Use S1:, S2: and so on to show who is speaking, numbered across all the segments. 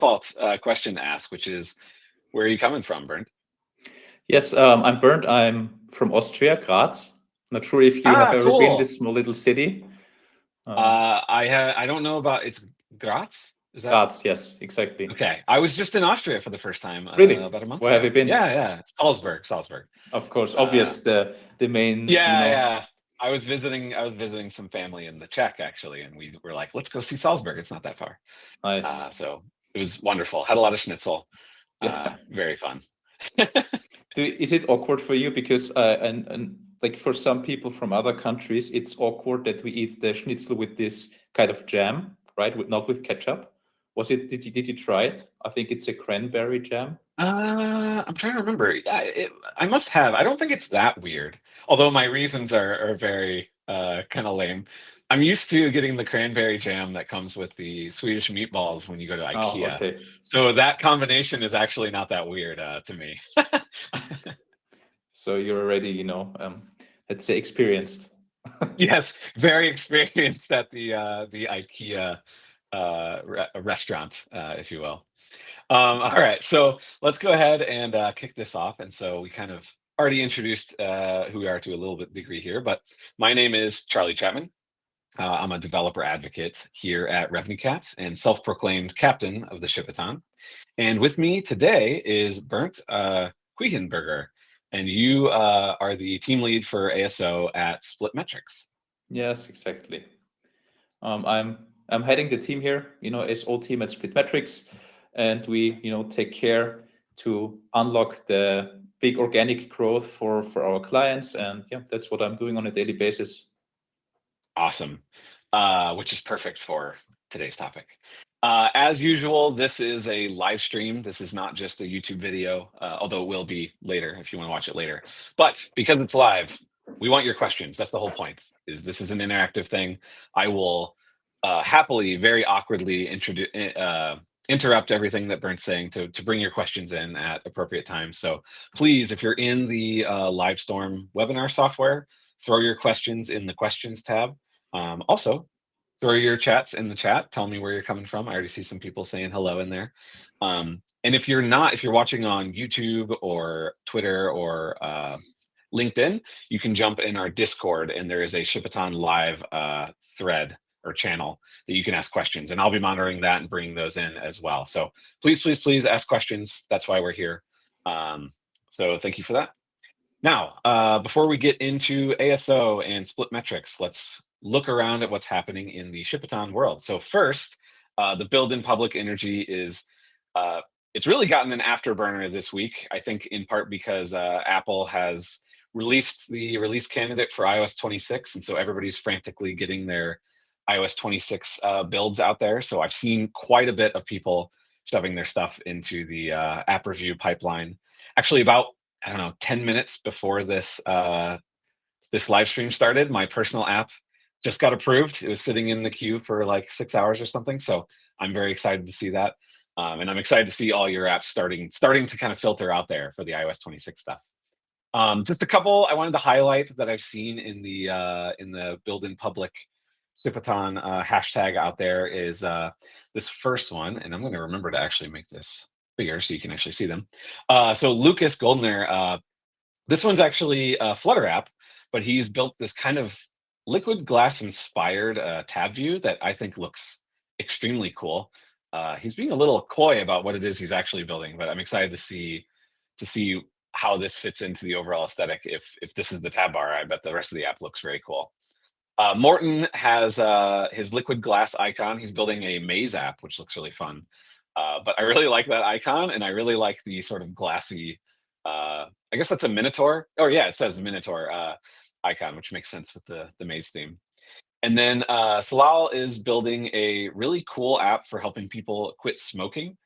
S1: default question to ask, which is, where are you coming from, Bernd?
S2: Yes, I'm Bernd. I'm from Austria, Graz. Not sure if you have ever been this small little city.
S1: I don't know about, it's Graz?
S2: Is that Graz? Yes, exactly.
S1: Okay, I was just in Austria for the first time.
S2: Really?
S1: About a month
S2: Where
S1: ago.
S2: have you been?
S1: Yeah, Salzburg.
S2: Of course, obvious. The main.
S1: Yeah. I was visiting some family in the Czech actually, and we were like, let's go see Salzburg. It's not that far.
S2: Nice.
S1: So it was wonderful. Had a lot of schnitzel.
S2: Yeah.
S1: Very fun.
S2: Is it awkward for you because and like for some people from other countries, it's awkward that we eat the schnitzel with this kind of jam, right? Not with ketchup. Was it? Did you try it? I think it's a cranberry jam.
S1: I'm trying to remember. I must have. I don't think it's that weird. Although my reasons are very kind of lame. I'm used to getting the cranberry jam that comes with the Swedish meatballs when you go to IKEA.
S2: Oh, okay.
S1: So that combination is actually not that weird to me.
S2: So you're already, let's say experienced.
S1: Yes, very experienced at the IKEA restaurant, if you will. All right, so let's go ahead and kick this off. And so we kind of already introduced who we are to a little bit degree here, but my name is Charlie Chapman. I'm a developer advocate here at RevenueCat and self-proclaimed captain of the Shipaton. And with me today is Bernd Quichenberger, and you are the team lead for ASO at SplitMetrics.
S2: Yes, exactly. I'm heading the team here, ASO team at SplitMetrics, and we, take care to unlock the big organic growth for our clients. And yeah, that's what I'm doing on a daily basis.
S1: Awesome, which is perfect for today's topic. As usual, this is a live stream. This is not just a YouTube video, although it will be later if you want to watch it later. But because it's live, we want your questions. That's the whole point. This is an interactive thing. I will happily, very awkwardly interrupt everything that Bernd's saying to bring your questions in at appropriate times. So please, if you're in the Livestorm webinar software, throw your questions in the questions tab. Also, throw your chats in the chat. Tell me where you're coming from. I already see some people saying hello in there. And if you're watching on YouTube or Twitter or LinkedIn, you can jump in our Discord, and there is a Shipaton live thread or channel that you can ask questions, and I'll be monitoring that and bringing those in as well. So please ask questions. That's why we're here. So thank you for that. Now, before we get into ASO and SplitMetrics, let's look around at what's happening in the Shipaton world. So first, the build in public energy is, it's really gotten an afterburner this week, I think in part because Apple has released the release candidate for iOS 26. And so everybody's frantically getting their iOS 26 builds out there. So I've seen quite a bit of people shoving their stuff into the app review pipeline. Actually, about, I don't know, 10 minutes before this this live stream started, my personal app just got approved. It was sitting in the queue for like 6 hours or something. So I'm very excited to see that. And I'm excited to see all your apps starting to kind of filter out there for the iOS 26 stuff. Just a couple I wanted to highlight that I've seen in the build in public Shipaton hashtag out there is this first one, and I'm going to remember to actually make this bigger so you can actually see them. So Lucas Goldner, this one's actually a Flutter app, but he's built this kind of liquid glass inspired tab view that I think looks extremely cool. He's being a little coy about what it is he's actually building, but I'm excited to see how this fits into the overall aesthetic. If this is the tab bar, I bet the rest of the app looks very cool. Morton has his liquid glass icon. He's building a maze app, which looks really fun. But I really like that icon, and I really like the sort of glassy, I guess that's a Minotaur. Oh yeah, it says Minotaur icon, which makes sense with the maze theme. And then Salal is building a really cool app for helping people quit smoking.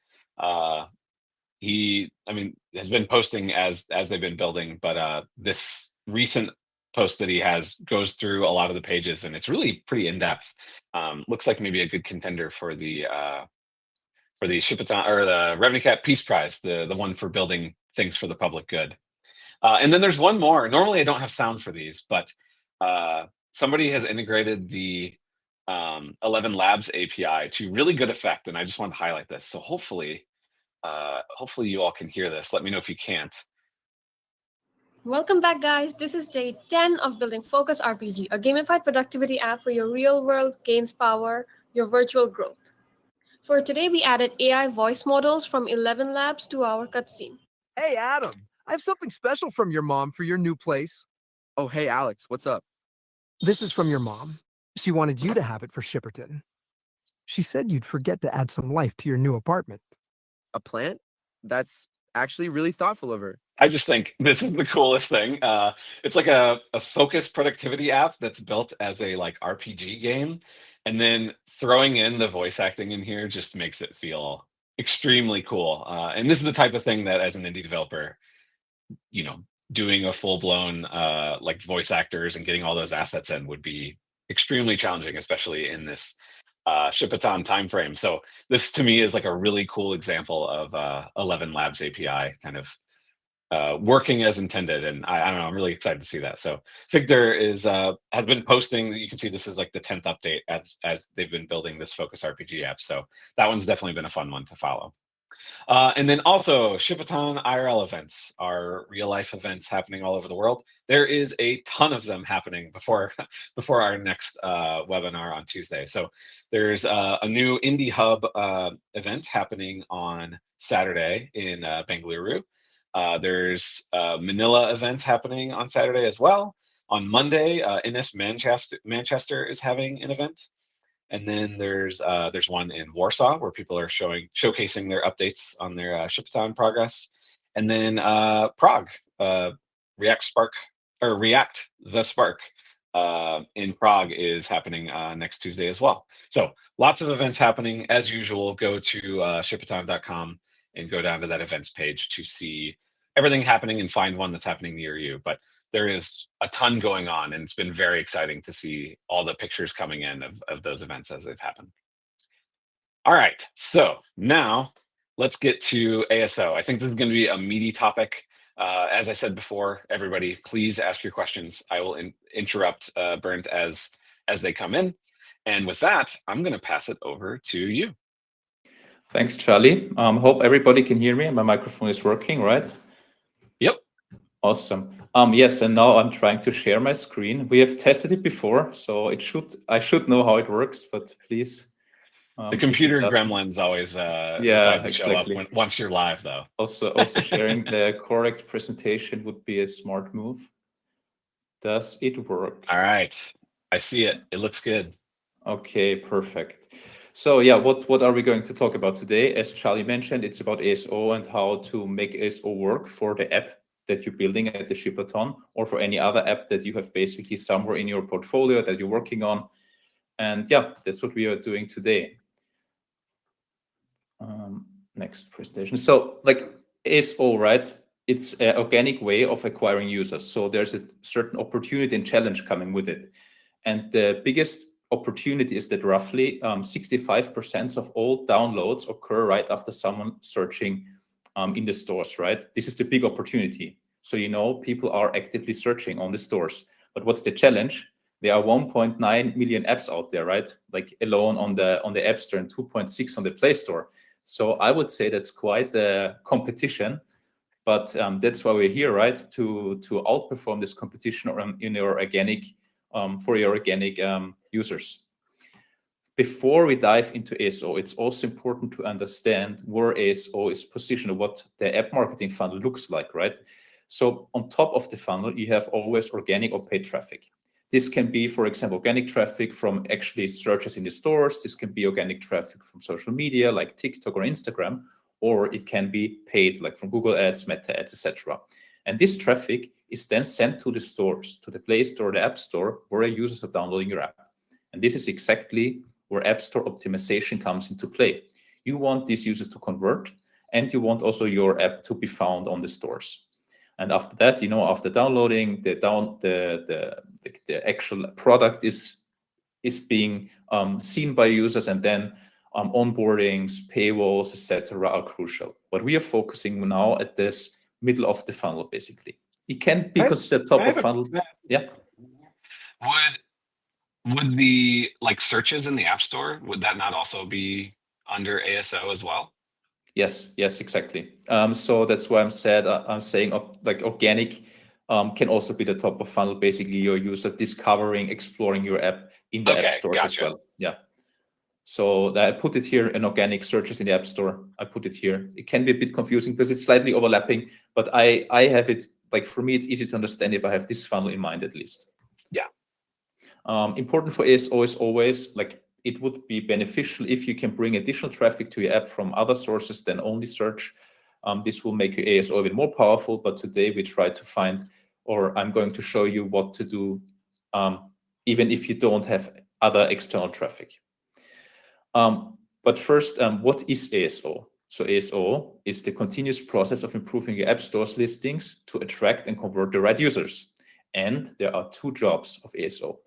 S1: He, has been posting as they've been building, but this recent post that he has goes through a lot of the pages, and it's really pretty in depth. Looks like maybe a good contender for the Shipaton or the RevenueCat Peace Prize, the one for building things for the public good. And then there's one more. Normally I don't have sound for these, but somebody has integrated the 11 Labs API to really good effect. And I just wanted to highlight this. So hopefully you all can hear this. Let me know if you can't.
S3: Welcome back, guys. This is day 10 of Building Focus RPG, a gamified productivity app where your real world gains power your virtual growth. For today, we added AI voice models from 11 Labs to our cutscene.
S4: Hey, Adam, I have something special from your mom for your new place.
S5: Oh, hey, Alex, what's up?
S4: This is from your mom. She wanted you to have it for Shipaton. She said you'd forget to add some life to your new apartment.
S5: A plant? That's actually really thoughtful of her.
S1: I just think this is the coolest thing. It's like a focus productivity app that's built as a like RPG game, and then throwing in the voice acting in here just makes it feel extremely cool. And this is the type of thing that, as an indie developer, doing a full-blown like voice actors and getting all those assets in would be extremely challenging, especially in this Shipaton timeframe. So this to me is like a really cool example of 11 Labs API kind of working as intended, and I don't know, I'm really excited to see that. So Sigter has been posting. You can see this is like the 10th update as they've been building this Focus RPG app. So that one's definitely been a fun one to follow. And then also Shipaton IRL events are real life events happening all over the world. There is a ton of them happening before our next webinar on Tuesday. So there's a new Indie Hub event happening on Saturday in Bengaluru. There's a Manila event happening on Saturday as well. On Monday, NS Manchester is having an event. And then there's one in Warsaw where people are showcasing their updates on their Shipaton progress. And then Prague, React the Spark in Prague is happening next Tuesday as well. So lots of events happening as usual. Go to shipaton.com and go down to that events page to see everything happening and find one that's happening near you. But there is a ton going on, and it's been very exciting to see all the pictures coming in of those events as they've happened. All right, so now let's get to ASO. I think this is going to be a meaty topic. As I said before, everybody, please ask your questions. I will interrupt Bernd as they come in. And with that, I'm going to pass it over to you.
S2: Thanks, Charlie. Hope everybody can hear me. My microphone is working, right?
S1: Yep.
S2: Awesome. Yes, and now I'm trying to share my screen. We have tested it before, so I should know how it works, but please.
S1: The computer gremlins always decide to show up once you're live, though.
S2: Also sharing the correct presentation would be a smart move. Does it work?
S1: All right. I see it. It looks good.
S2: Okay, perfect. So yeah, what are we going to talk about today? As Charlie mentioned, it's about ASO and how to make ASO work for the app that you're building at the Shipaton, or for any other app that you have basically somewhere in your portfolio that you're working on. And yeah, that's what we are doing today. Next presentation. So like ASO, right? It's an organic way of acquiring users. So there's a certain opportunity and challenge coming with it. And the biggest opportunity is that roughly 65% of all downloads occur right after someone searching in the stores, right? This is the big opportunity. So, people are actively searching on the stores. But what's the challenge? There are 1.9 million apps out there, right? Like alone on the App Store and 2.6 on the Play Store. So I would say that's quite a competition. But that's why we're here, right? To outperform this competition in your organic for your organic users. Before we dive into ASO, it's also important to understand where ASO is positioned, what the app marketing funnel looks like, right? So on top of the funnel, you have always organic or paid traffic. This can be, for example, organic traffic from actually searches in the stores. This can be organic traffic from social media like TikTok or Instagram, or it can be paid like from Google Ads, Meta Ads, etc. And this traffic is then sent to the stores, to the Play Store, the App Store, where users are downloading your app. And this is exactly where App Store optimization comes into play. You want these users to convert, and you want also your app to be found on the stores. And after that, after downloading, the actual product is being seen by users, and then onboardings, paywalls, etc. are crucial. But we are focusing now at this middle of the funnel, basically. It can be considered top of funnel. Yeah.
S1: Would the searches in the App Store, would that not also be under ASO as well?
S2: Yes, exactly. So that's why I'm saying organic can also be the top of funnel, basically your user discovering, exploring your app in the app
S1: Okay,
S2: stores as
S1: gotcha.
S2: well. Yeah. So I put it here in organic searches in the App Store. I put it here. It can be a bit confusing because it's slightly overlapping, but I have it, for me, it's easy to understand if I have this funnel in mind at least.
S1: Yeah.
S2: Important for ASO is always it would be beneficial if you can bring additional traffic to your app from other sources than only search. This will make your ASO even more powerful, but today we try to find, or I'm going to show you what to do even if you don't have other external traffic. But first, what is ASO? So ASO is the continuous process of improving your app store's listings to attract and convert the right users. And there are two jobs of ASO.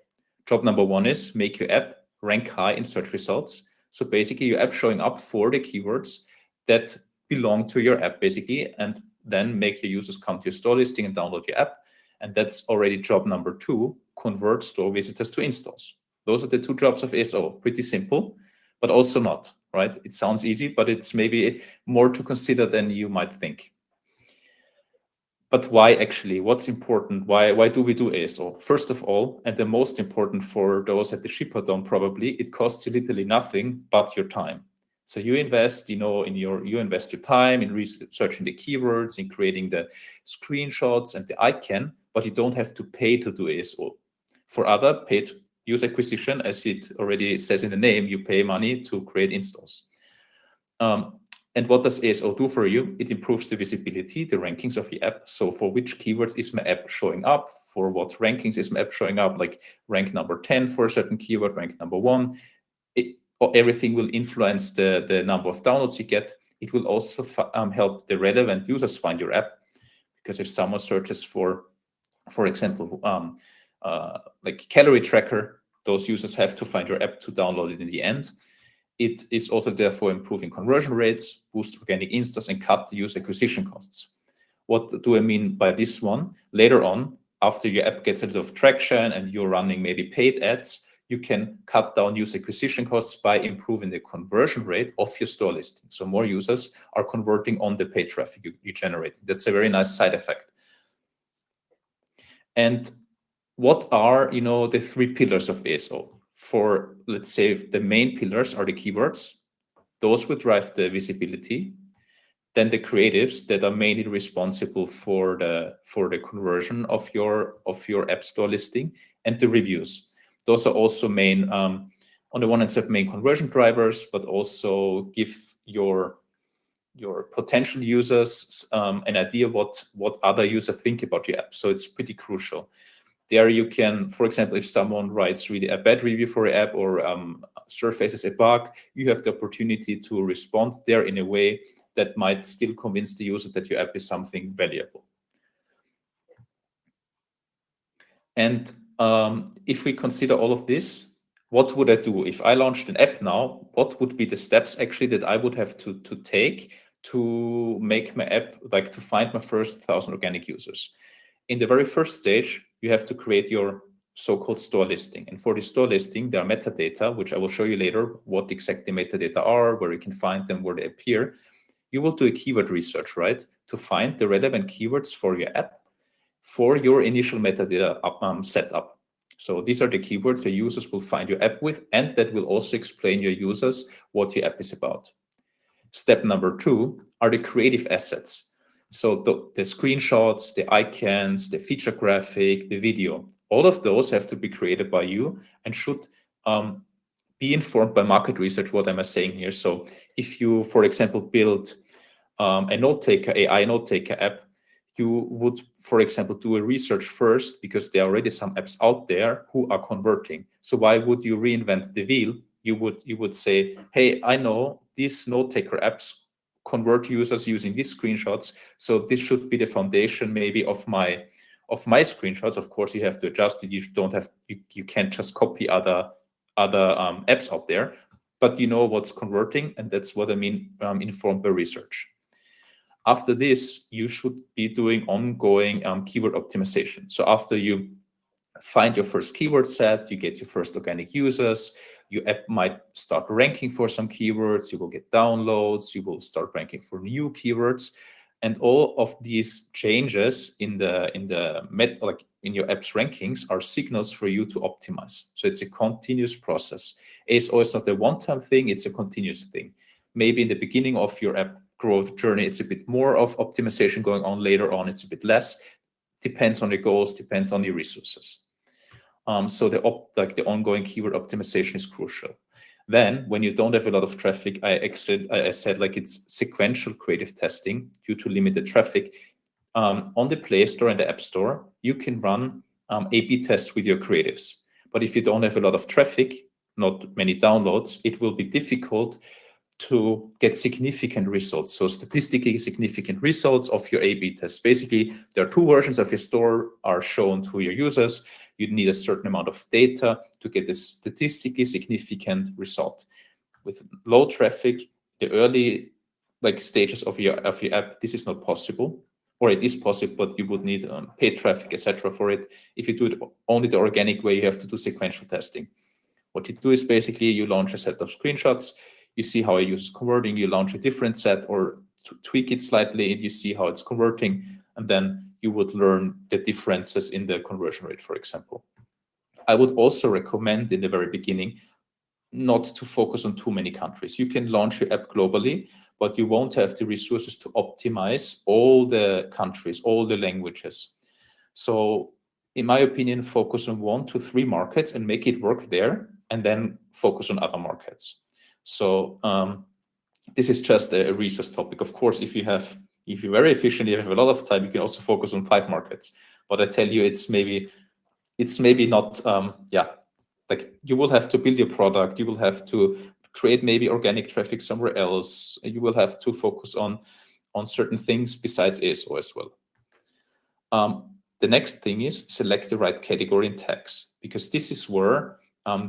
S2: Job number one is make your app rank high in search results. So basically your app showing up for the keywords that belong to your app basically, and then make your users come to your store listing and download your app. And that's already job number two, convert store visitors to installs. Those are the two jobs of ASO. Pretty simple, but also not, right? It sounds easy, but it's maybe more to consider than you might think. But why actually? What's important? Why do we do ASO? First of all, and the most important for those at the Shipaton probably, it costs you literally nothing but your time. So you invest, you invest your time in researching the keywords, in creating the screenshots and the icon, but you don't have to pay to do ASO. For other paid user acquisition, as it already says in the name, you pay money to create installs. And what does ASO do for you? It improves the visibility, the rankings of your app. So for which keywords is my app showing up? For what rankings is my app showing up? Like rank number 10 for a certain keyword, rank number 1. Everything will influence the number of downloads you get. It will also help the relevant users find your app. Because if someone searches for example, like calorie tracker, those users have to find your app to download it in the end. It is also therefore improving conversion rates, boost organic installs, and cut the user acquisition costs. What do I mean by this one? Later on, after your app gets a little of traction and you're running maybe paid ads, you can cut down user acquisition costs by improving the conversion rate of your store listing. So more users are converting on the paid traffic you generate. That's a very nice side effect. And what are, the three pillars of ASO? For, let's say, the main pillars are the keywords. Those will drive the visibility. Then the creatives that are mainly responsible for the conversion of your app store listing, and the reviews. Those are also main, on the one hand, main conversion drivers, but also give your potential users an idea what other users think about your app. So it's pretty crucial. There you can, for example, if someone writes really a bad review for your app or surfaces a bug, you have the opportunity to respond there in a way that might still convince the user that your app is something valuable. And if we consider all of this, what would I do? If I launched an app now, what would be the steps actually that I would have to take to make my app, to find my first 1,000 organic users? In the very first stage, you have to create your so-called store listing. And for the store listing, there are metadata, which I will show you later what exactly metadata are, where you can find them, where they appear. You will do a keyword research, right? To find the relevant keywords for your app for your initial metadata setup. So these are the keywords the users will find your app with, and that will also explain your users what your app is about. Step number 2 are the creative assets. So the screenshots, the icons, the feature graphic, the video, all of those have to be created by you and should be informed by market research. What am I saying here? So if you, for example, build a note-taker, AI note-taker app, you would, for example, do a research first because there are already some apps out there who are converting. So why would you reinvent the wheel? You would say, hey, I know these note-taker apps convert users using these screenshots, so this should be the foundation maybe of my screenshots. Of course, you have to adjust it. You can't just copy other apps out there, but you know what's converting, and that's what I mean informed by research. After this, you should be doing ongoing keyword optimization. So after you find your first keyword set, you get your first organic users, your app might start ranking for some keywords, you will get downloads, you will start ranking for new keywords. And all of these changes in your app's rankings are signals for you to optimize. So it's a continuous process. ASO is not a one-time thing, it's a continuous thing. Maybe in the beginning of your app growth journey, it's a bit more of optimization going on. Later on, it's a bit less. Depends on your goals, depends on your resources. So the ongoing keyword optimization is crucial. Then, when you don't have a lot of traffic, I said like it's sequential creative testing due to limited traffic. On the Play Store and the App Store, you can run A/B tests with your creatives. But if you don't have a lot of traffic, not many downloads, it will be difficult to get significant results. So statistically significant results of your A/B tests. Basically, there are two versions of your store are shown to your users. You need a certain amount of data to get a statistically significant result. With low traffic, the early stages of your app, this is not possible, or it is possible, but you would need paid traffic, etc. for it. If you do it only the organic way, you have to do sequential testing. What you do is basically you launch a set of screenshots, you see how a user is converting, you launch a different set or tweak it slightly, and you see how it's converting, and then you would learn the differences in the conversion rate, for example. I would also recommend in the very beginning not to focus on too many countries. You can launch your app globally, but you won't have the resources to optimize all the countries, all the languages. So in my opinion, focus on 1 to 3 markets and make it work there, and then focus on other markets. So this is just a resource topic. Of course, if you're very efficient, you have a lot of time, you can also focus on 5 markets. But I tell you, it's maybe not, like you will have to build your product, you will have to create maybe organic traffic somewhere else, you will have to focus on certain things besides ASO as well. The next thing is select the right category and tags, because this is where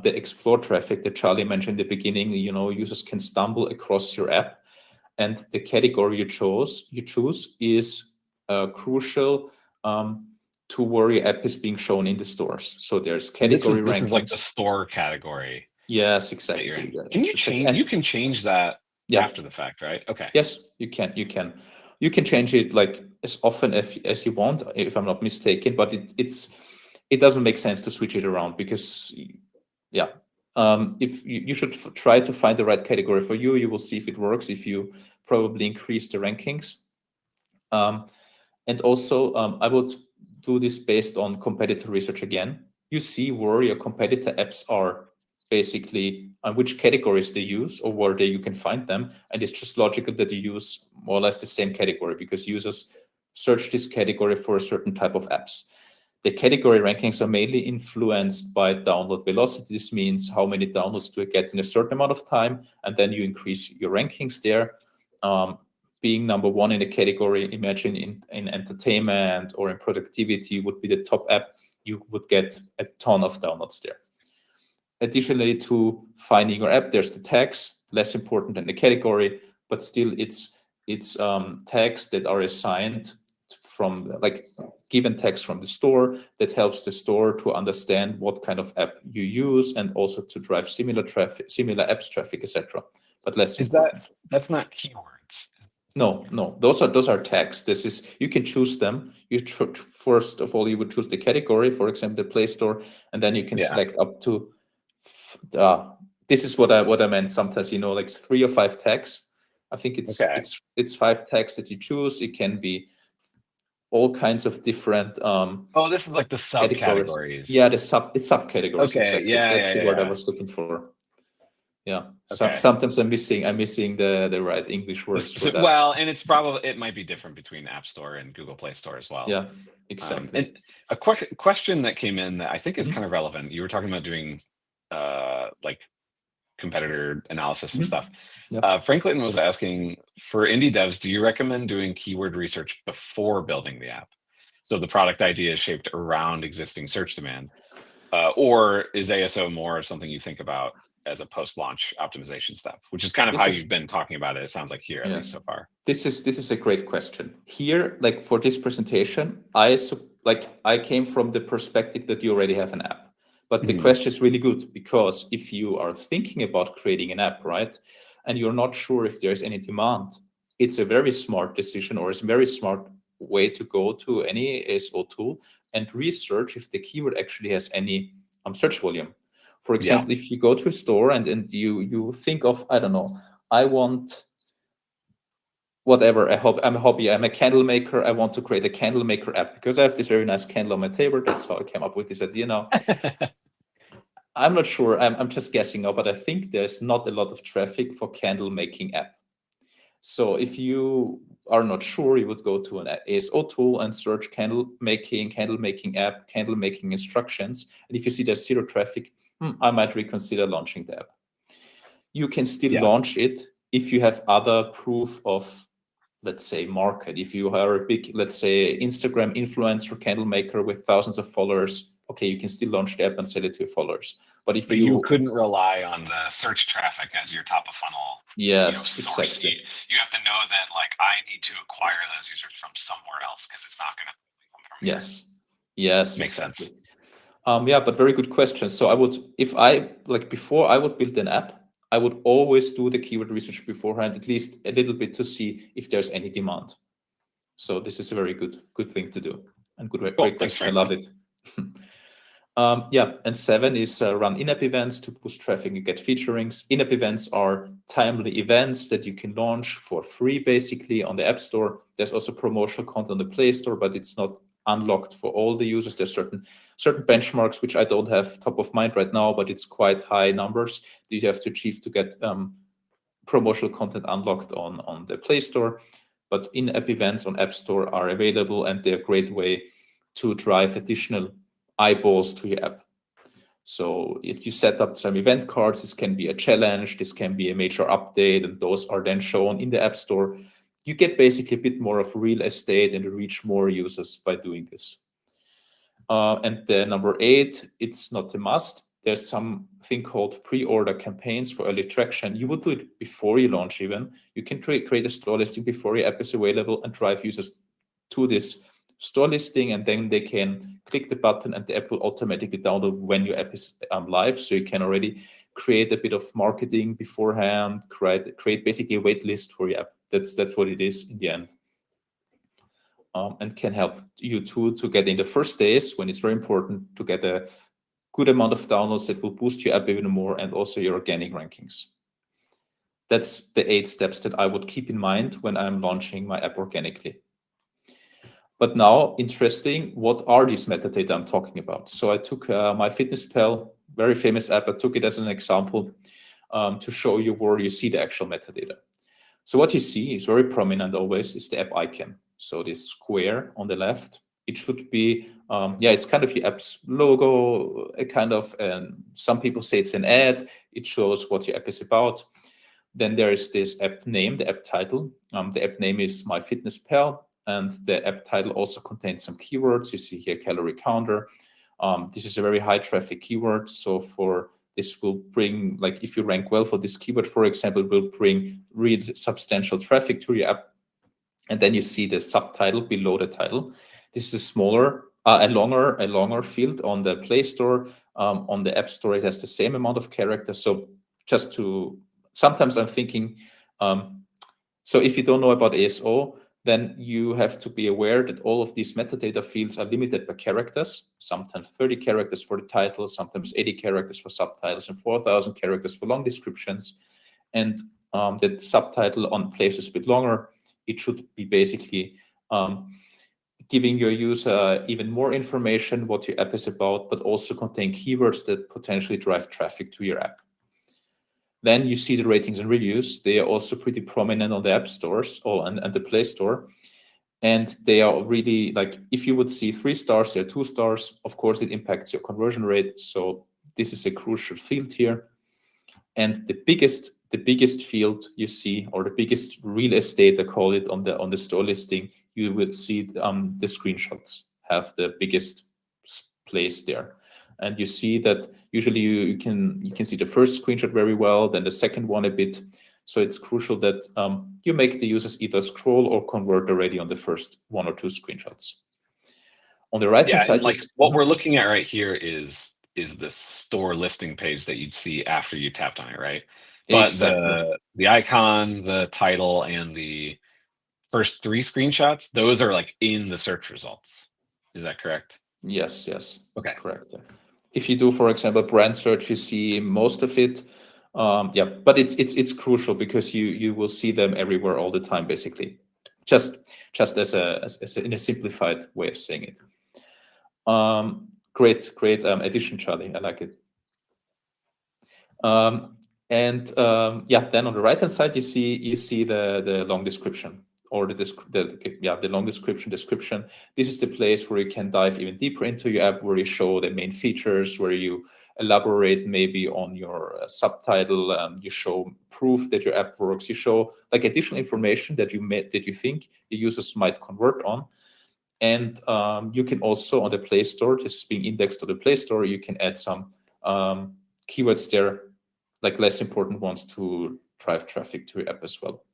S2: the explore traffic that Charlie mentioned in the beginning, users can stumble across your app, and the category you choose is crucial to where your app is being shown in the stores. So there's category rankings.
S1: This is like the store category.
S2: Yes, exactly.
S1: Can you change? You can change that after the fact, right? Okay.
S2: Yes, you can. You can change it like as often as you want, if I'm not mistaken. But it doesn't make sense to switch it around, because if you should try to find the right category for you, you will see if it works. If you probably increase the rankings, and also I would do this based on competitor research again. You see where your competitor apps are, basically on which categories they use or where you can find them, and it's just logical that you use more or less the same category, because users search this category for a certain type of apps. The category rankings are mainly influenced by download velocity. This means how many downloads do you get in a certain amount of time, and then you increase your rankings there. Being number 1 in a category, imagine in entertainment or in productivity would be the top app, you would get a ton of downloads there. Additionally to finding your app, there's the tags, less important than the category, but still it's tags that are assigned from given tags from the store that helps the store to understand what kind of app you use, and also to drive similar traffic, similar apps traffic, etc. But less important.
S1: That's not keywords.
S2: No, those are tags. You can choose them. First of all, you would choose the category, for example, the Play Store, and then you can select up to. This is what I meant. Sometimes, like 3 or 5 tags. I think it's 5 tags that you choose. It can be all kinds of different.
S1: This is like the subcategories.
S2: Yeah, it's subcategories.
S1: Okay,
S2: exactly. That's the word I was looking for. Yeah. Okay. Sometimes I'm missing the right English words for that.
S1: Well, and it might be different between App Store and Google Play Store as well.
S2: Yeah, exactly.
S1: And a quick question that came in that I think is kind of relevant. You were talking about doing like competitor analysis and stuff. Yep. Franklin was asking, for indie devs, do you recommend doing keyword research before building the app? So the product idea is shaped around existing search demand, or is ASO more of something you think about as a post-launch optimization step, which is kind of how you've been talking about it. It sounds like here, at least so far.
S2: This is a great question. Here, like for this presentation, I came from the perspective that you already have an app. But the question is really good, because if you are thinking about creating an app, right, and you're not sure if there's any demand, it's a very smart decision, or it's a very smart way to go to any ASO tool and research if the keyword actually has any search volume. For example, if you go to a store and you think of, I don't know, I want whatever, I'm a hobby, I'm a candle maker, I want to create a candle maker app because I have this very nice candle on my table. That's how I came up with this idea now. I'm not sure, I'm just guessing now, but I think there's not a lot of traffic for candle making app. So if you are not sure, you would go to an ASO tool and search candle making app, candle making instructions. And if you see there's zero traffic, I might reconsider launching the app. You can still launch it if you have other proof of, let's say, market. If you are a big, let's say, Instagram influencer candle maker with thousands of followers, okay, you can still launch the app and sell it to your followers. But if
S1: you couldn't rely on the search traffic as your top of funnel.
S2: Yes,
S1: source.
S2: exactly.
S1: You have to know that, like, I need to acquire those users from somewhere else because it's not going to come from here.
S2: Yes,
S1: makes sense.
S2: Yeah, but very good question. So I would, before I would build an app, I would always do the keyword research beforehand, at least a little bit, to see if there's any demand. So this is a very good thing to do, and great question. I love it. And 7 is run in-app events to boost traffic and get featurings. In-app events are timely events that you can launch for free, basically, on the App Store. There's also promotional content on the Play Store, but it's not unlocked for all the users. There's certain benchmarks, which I don't have top of mind right now, but it's quite high numbers that you have to achieve to get promotional content unlocked on the Play Store. But in-app events on App Store are available, and they're a great way to drive additional eyeballs to your app. So if you set up some event cards, this can be a challenge, this can be a major update, and those are then shown in the App Store. You get basically a bit more of real estate and reach more users by doing this. And the number 8, it's not a must. There's something called pre-order campaigns for early traction. You would do it before you launch even. You can create a store listing before your app is available and drive users to this store listing, and then they can click the button and the app will automatically download when your app is live. So you can already create a bit of marketing beforehand, create basically a wait list for your app. That's what it is in the end. And can help you too to get in the first days, when it's very important to get a good amount of downloads that will boost your app even more, and also your organic rankings. That's the 8 steps that I would keep in mind when I'm launching my app organically. But now, interesting, what are these metadata I'm talking about? So I took MyFitnessPal, very famous app. I took it as an example to show you where you see the actual metadata. So what you see is very prominent always is the app icon. So this square on the left, it should be, it's kind of your app's logo, a kind of, some people say it's an ad. It shows what your app is about. Then there is this app name, the app title. The app name is MyFitnessPal. And the app title also contains some keywords. You see here calorie counter. This is a very high traffic keyword. So this will bring, like, if you rank well for this keyword, for example, it will bring real substantial traffic to your app. And then you see the subtitle below the title. This is a smaller, a longer field on the Play Store. On the App Store, it has the same amount of characters. So sometimes I'm thinking, so if you don't know about ASO, then you have to be aware that all of these metadata fields are limited by characters, sometimes 30 characters for the title, sometimes 80 characters for subtitles, and 4,000 characters for long descriptions. And the subtitle on places a bit longer, it should be basically giving your user even more information what your app is about, but also contain keywords that potentially drive traffic to your app. Then you see the ratings and reviews. They are also pretty prominent on the app stores and the Play Store. And they are really, like, if you would see 3 stars, they're 2 stars. Of course, it impacts your conversion rate. So this is a crucial field here. And the biggest field you see, or the biggest real estate, I call it, on the store listing, you will see the screenshots have the biggest place there. And you see that usually you can see the first screenshot very well, then the second one a bit. So it's crucial that you make the users either scroll or convert already on the first 1 or 2 screenshots. On the right hand side,
S1: and like what we're looking at right here is the store listing page that you'd see after you tapped on it, right? But
S2: exactly.
S1: the icon, the title, and the first 3 screenshots, those are like in the search results. Is that correct?
S2: Yes,
S1: Okay.
S2: that's correct. If you do, for example, brand search, you see most of it. Yeah, but it's crucial because you will see them everywhere all the time, basically. Just as in a simplified way of saying it. Great addition, Charlie. I like it. Yeah, then on the right hand side you see the long description, or the long description. This is the place where you can dive even deeper into your app, where you show the main features, where you elaborate maybe on your subtitle, you show proof that your app works, you show like additional information that you think the users might convert on. And you can also, on the Play Store, this is being indexed to the Play Store, you can add some keywords there, like less important ones, to drive traffic to your app as well.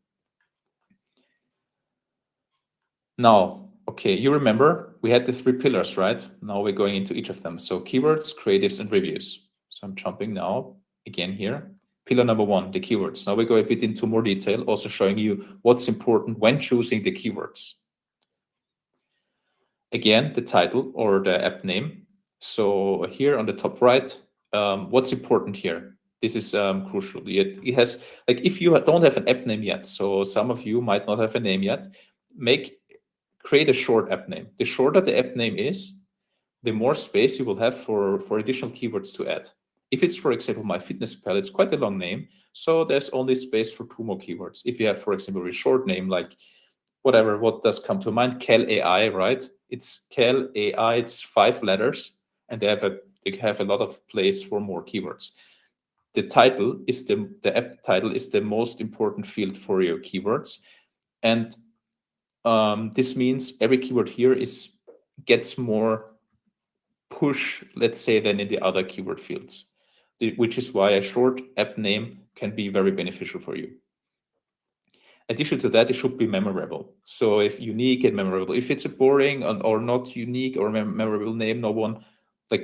S2: Now, okay, you remember we had the 3 pillars, right? Now we're going into each of them. So keywords, creatives, and reviews. So I'm jumping now again here. Pillar number 1, the keywords. Now we go a bit into more detail, also showing you what's important when choosing the keywords. Again, the title or the app name. So here on the top right, what's important here? This is crucial. It has, like, if you don't have an app name yet, so some of you might not have a name yet, create a short app name. The shorter the app name is, the more space you will have for additional keywords to add. If it's, for example, MyFitnessPal, it's quite a long name, so there's only space for 2 more keywords. If you have, for example, a short name like whatever, what does come to mind? Cal AI, right? It's Cal AI, it's 5 letters, and they have a lot of place for more keywords. The title is the app title is the most important field for your keywords, and this means every keyword here gets more push, let's say, than in the other keyword fields, which is why a short app name can be very beneficial for you. Addition to that, it should be memorable. So if unique and memorable, if it's a boring or not unique or memorable name, no one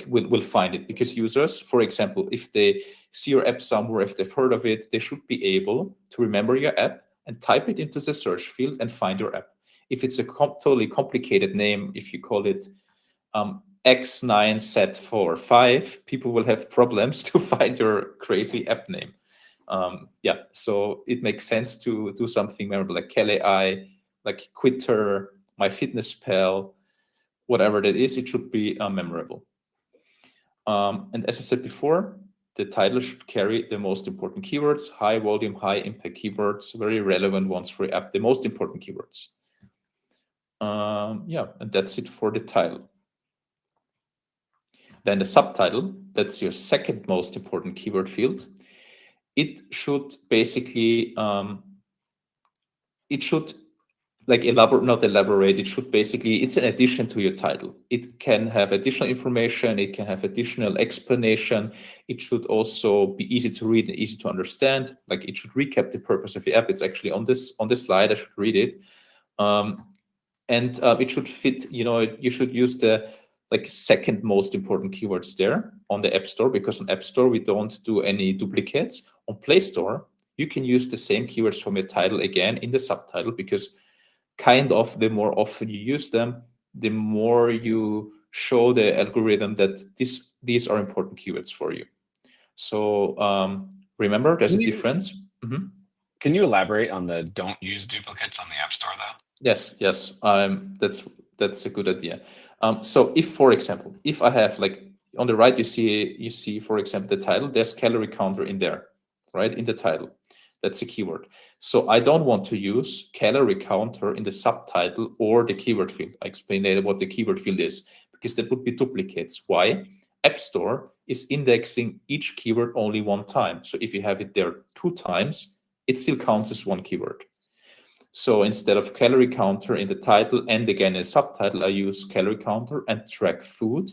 S2: will find it, because users, for example, if they see your app somewhere, if they've heard of it, they should be able to remember your app and type it into the search field and find your app. If it's a totally complicated name, if you call it X9Z45, people will have problems to find your crazy app name. Yeah, so it makes sense to do something memorable, like KLAI, like Quitter, MyFitnessPal, whatever that is, it should be memorable. And as I said before, the title should carry the most important keywords, high volume, high impact keywords, very relevant ones for your app, the most important keywords. Yeah, and that's it for the title. Then the subtitle, that's your second most important keyword field. It should basically, it should like not elaborate, it should basically, it's an addition to your title. It can have additional information, it can have additional explanation. It should also be easy to read and easy to understand. Like, it should recap the purpose of the app. It's actually on this slide, I should read it. And it should fit, you should use the second most important keywords there on the App Store, because on App Store we don't do any duplicates. On Play Store, you can use the same keywords from your title again in the subtitle, because the more often you use them, the more you show the algorithm that these are important keywords for you. So remember, there's a difference. Mm-hmm.
S1: Can you elaborate on the don't use duplicates on the App Store, though?
S2: Yes. That's a good idea. So if, for example, if I have, like, on the right, you see, for example, the title, there's calorie counter in there, right? In the title. That's a keyword. So I don't want to use calorie counter in the subtitle or the keyword field. I explained later what the keyword field is, because that would be duplicates. Why? App Store is indexing each keyword only 1 time. So if you have it there 2 times, it still counts as 1 keyword. So instead of calorie counter in the title and again in the subtitle, I use calorie counter and track food.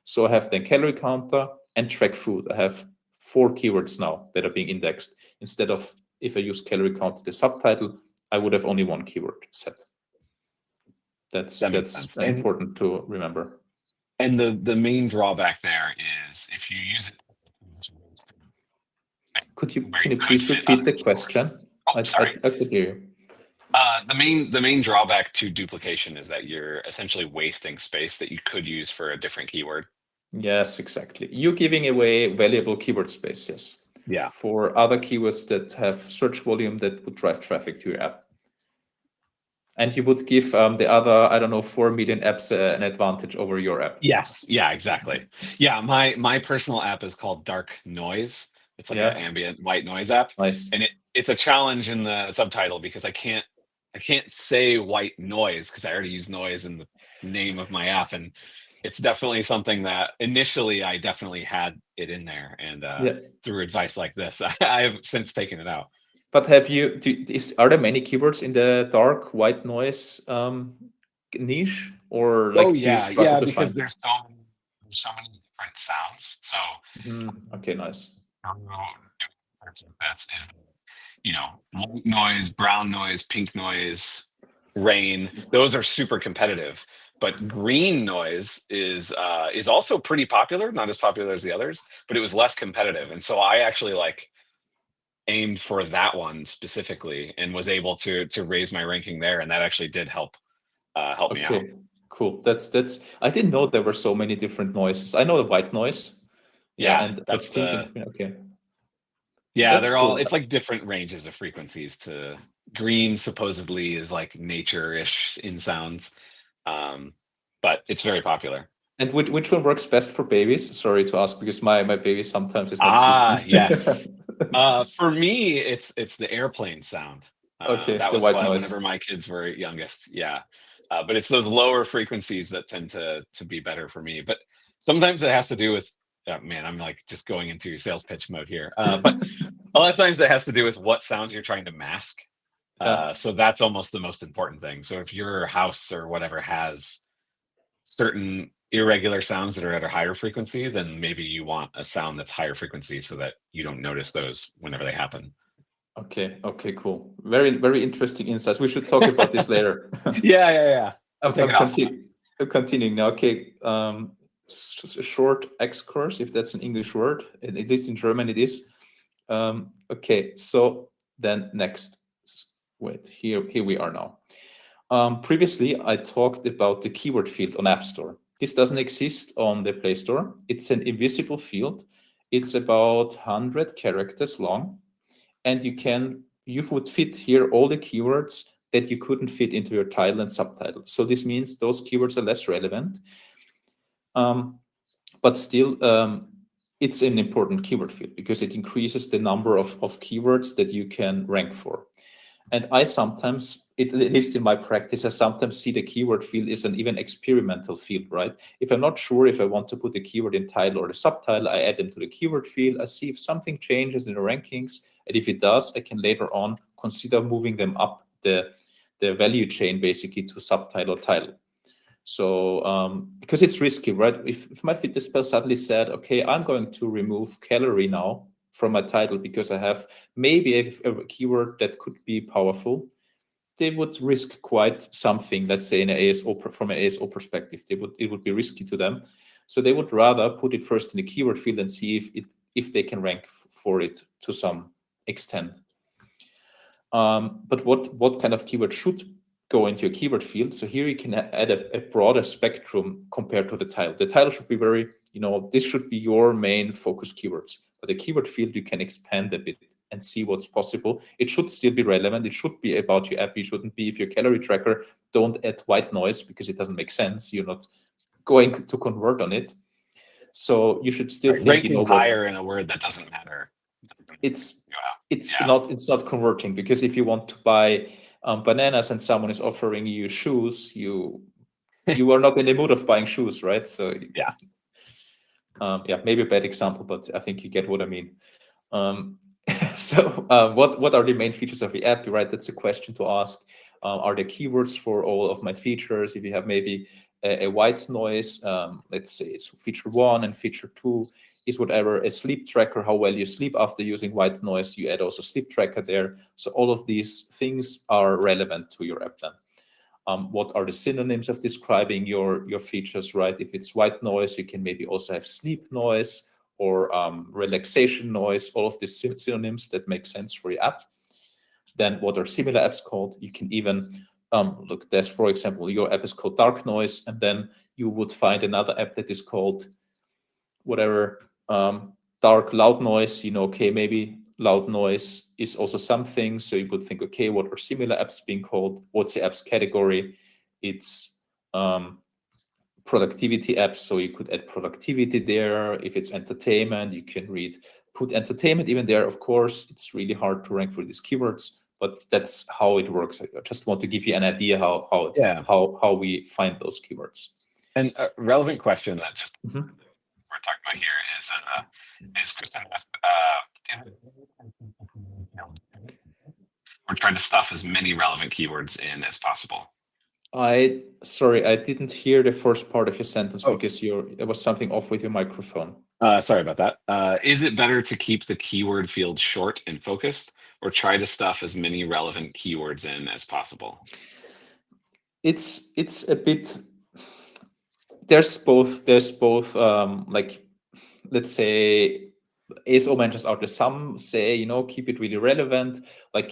S2: So I have the calorie counter and track food. I have 4 keywords now that are being indexed. Instead of, if I use calorie count the subtitle, I would have only 1 keyword set. That's
S1: sense.
S2: important to remember.
S1: And the main drawback there is if you use it.
S2: Can you please repeat the question?
S1: Oh, sorry.
S2: I could hear you.
S1: The main drawback to duplication is that you're essentially wasting space that you could use for a different keyword.
S2: Yes, exactly. You're giving away valuable keyword space, yes.
S1: Yeah.
S2: For other keywords that have search volume that would drive traffic to your app. And you would give the other, I don't know, 4 million apps an advantage over your app.
S1: Yes. Yeah, exactly. Yeah, my personal app is called Dark Noise. It's like an ambient white noise app.
S2: Nice.
S1: And it's a challenge in the subtitle because I can't say white noise because I already use noise in the name of my app. And it's definitely something that initially I definitely had it in there. And through advice like this, I have since taken it out.
S2: But are there many keywords in the dark white noise niche, or like?
S1: Because there's so many different sounds. So
S2: okay, nice.
S1: That's white noise, brown noise, pink noise, rain. Those are super competitive. But green noise is also pretty popular, not as popular as the others, but it was less competitive. And so I actually aimed for that one specifically and was able to raise my ranking there, and that actually did help me out.
S2: Cool. That's I didn't know there were so many different noises. I know the white noise.
S1: And that's
S2: okay.
S1: Yeah,
S2: that's
S1: they're
S2: cool.
S1: all, it's like different ranges of frequencies. To green supposedly is like nature-ish in sounds. But it's very popular.
S2: And which one works best for babies? Sorry to ask, because my baby sometimes is not sleeping.
S1: Yes. For me, it's the airplane sound.
S2: Okay,
S1: that
S2: the
S1: was
S2: white
S1: why
S2: noise.
S1: whenever my kids were youngest. Yeah. But it's those lower frequencies that tend to be better for me. But sometimes it has to do with, man, I'm like just going into sales pitch mode here. But a lot of times it has to do with what sounds you're trying to mask. So that's almost the most important thing. So if your house or whatever has certain irregular sounds that are at a higher frequency, then maybe you want a sound that's higher frequency so that you don't notice those whenever they happen.
S2: Okay, cool. Very, very interesting insights. We should talk about this later.
S1: Yeah.
S2: I'm continuing now. Okay, short excursus, if that's an English word, and at least in German it is. Okay, so then next, wait, here we are now. Previously, I talked about the keyword field on App Store. This doesn't exist on the Play Store. It's an invisible field. It's about 100 characters long, and you would fit here all the keywords that you couldn't fit into your title and subtitle. So this means those keywords are less relevant, but still it's an important keyword field because it increases the number of keywords that you can rank for. And I sometimes, at least in my practice, I sometimes see the keyword field is an even experimental field, right? If I'm not sure if I want to put the keyword in title or the subtitle, I add them to the keyword field. I see if something changes in the rankings. And if it does, I can later on consider moving them up the value chain, basically to subtitle or title. So because it's risky, right? If my fitness pal suddenly said, okay, I'm going to remove calorie now from my title because I have maybe a keyword that could be powerful, they would risk quite something. Let's say in an ASO, from an ASO perspective, it would be risky to them. So they would rather put it first in the keyword field and see if they can rank for it to some extent. But what kind of keyword should go into your keyword field? So here you can add a broader spectrum compared to the title. The title should be very, this should be your main focus keywords. But the keyword field, you can expand a bit and see what's possible. It should still be relevant. It should be about your app. It shouldn't be if your calorie tracker, don't add white noise because it doesn't make sense. You're not going to convert on it. So you should still think,
S1: ranking higher in a word that doesn't matter.
S2: It's not converting, because if you want to buy bananas and someone is offering you shoes, you are not in the mood of buying shoes, right? So maybe a bad example, but I think you get what I mean. So what are the main features of the app? You're right, that's a question to ask. Are there keywords for all of my features? If you have maybe a white noise, let's say it's feature 1, and feature 2 is whatever, a sleep tracker, how well you sleep after using white noise. You add also sleep tracker there. So all of these things are relevant to your app then. What are the synonyms of describing your features, right? If it's white noise, you can maybe also have sleep noise or relaxation noise, all of these synonyms that make sense for your app. Then what are similar apps called? You can even look, there's, for example, your app is called dark noise, and then you would find another app that is called whatever, dark loud noise. Okay, maybe loud noise is also something. So you would think, okay, what are similar apps being called? What's the apps category? It's productivity apps, so you could add productivity there. If it's entertainment, you can put entertainment even there. Of course, it's really hard to rank for these keywords, but that's how it works. I just want to give you an idea how we find those keywords.
S1: And a relevant question that just
S2: Mhm.
S1: we're talking about here is Kristen asked, we're trying to stuff as many relevant keywords in as possible.
S2: Sorry, I didn't hear the first part of your sentence
S1: Oh.
S2: because there was something off with your microphone.
S1: Sorry about that. Is it better to keep the keyword field short and focused, or try to stuff as many relevant keywords in as possible?
S2: It's a bit. There's both. Like, let's say, ASO managers out there. Some say, keep it really relevant. Like,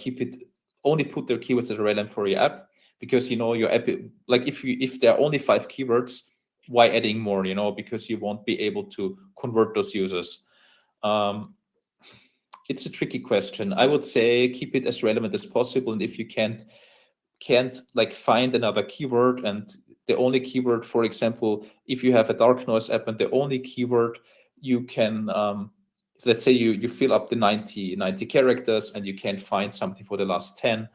S2: only put their keywords that are relevant for your app, because your app, like, if there are only 5 keywords, why adding more? Because you won't be able to convert those users. It's a tricky question. I would say keep it as relevant as possible, and if you can't like find another keyword, and the only keyword, for example, if you have a dark noise app and the only keyword you can, let's say you fill up the 90 characters and you can't find something for the last 10,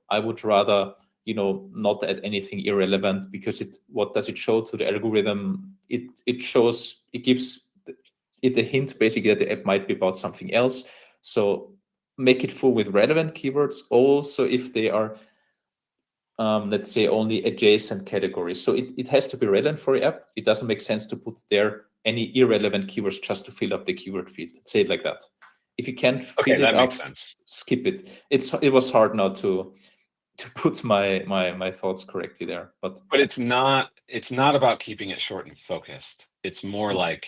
S2: I would rather not add anything irrelevant, because what does it show to the algorithm? It gives it a hint basically that the app might be about something else. So make it full with relevant keywords, also if they are let's say only adjacent categories. So it has to be relevant for your app. It doesn't make sense to put there any irrelevant keywords just to fill up the keyword field. Let's say it like that. If you can't fill it up,
S1: makes sense.
S2: Skip it. It was hard now to put my thoughts correctly there, but
S1: it's not about keeping it short and focused. It's more like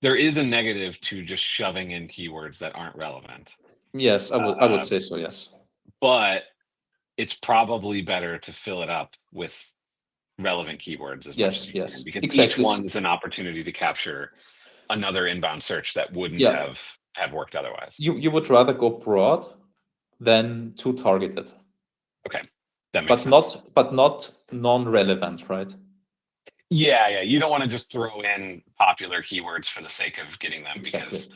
S1: there is a negative to just shoving in keywords that aren't relevant.
S2: Yes, I would say so. Yes,
S1: but it's probably better to fill it up with relevant keywords as much as you can, because
S2: exactly.
S1: each one is an opportunity to capture another inbound search that wouldn't have worked otherwise.
S2: You would rather go broad than too targeted.
S1: Okay, that makes sense.
S2: But not non-relevant, right?
S1: Yeah. You don't want to just throw in popular keywords for the sake of getting them, because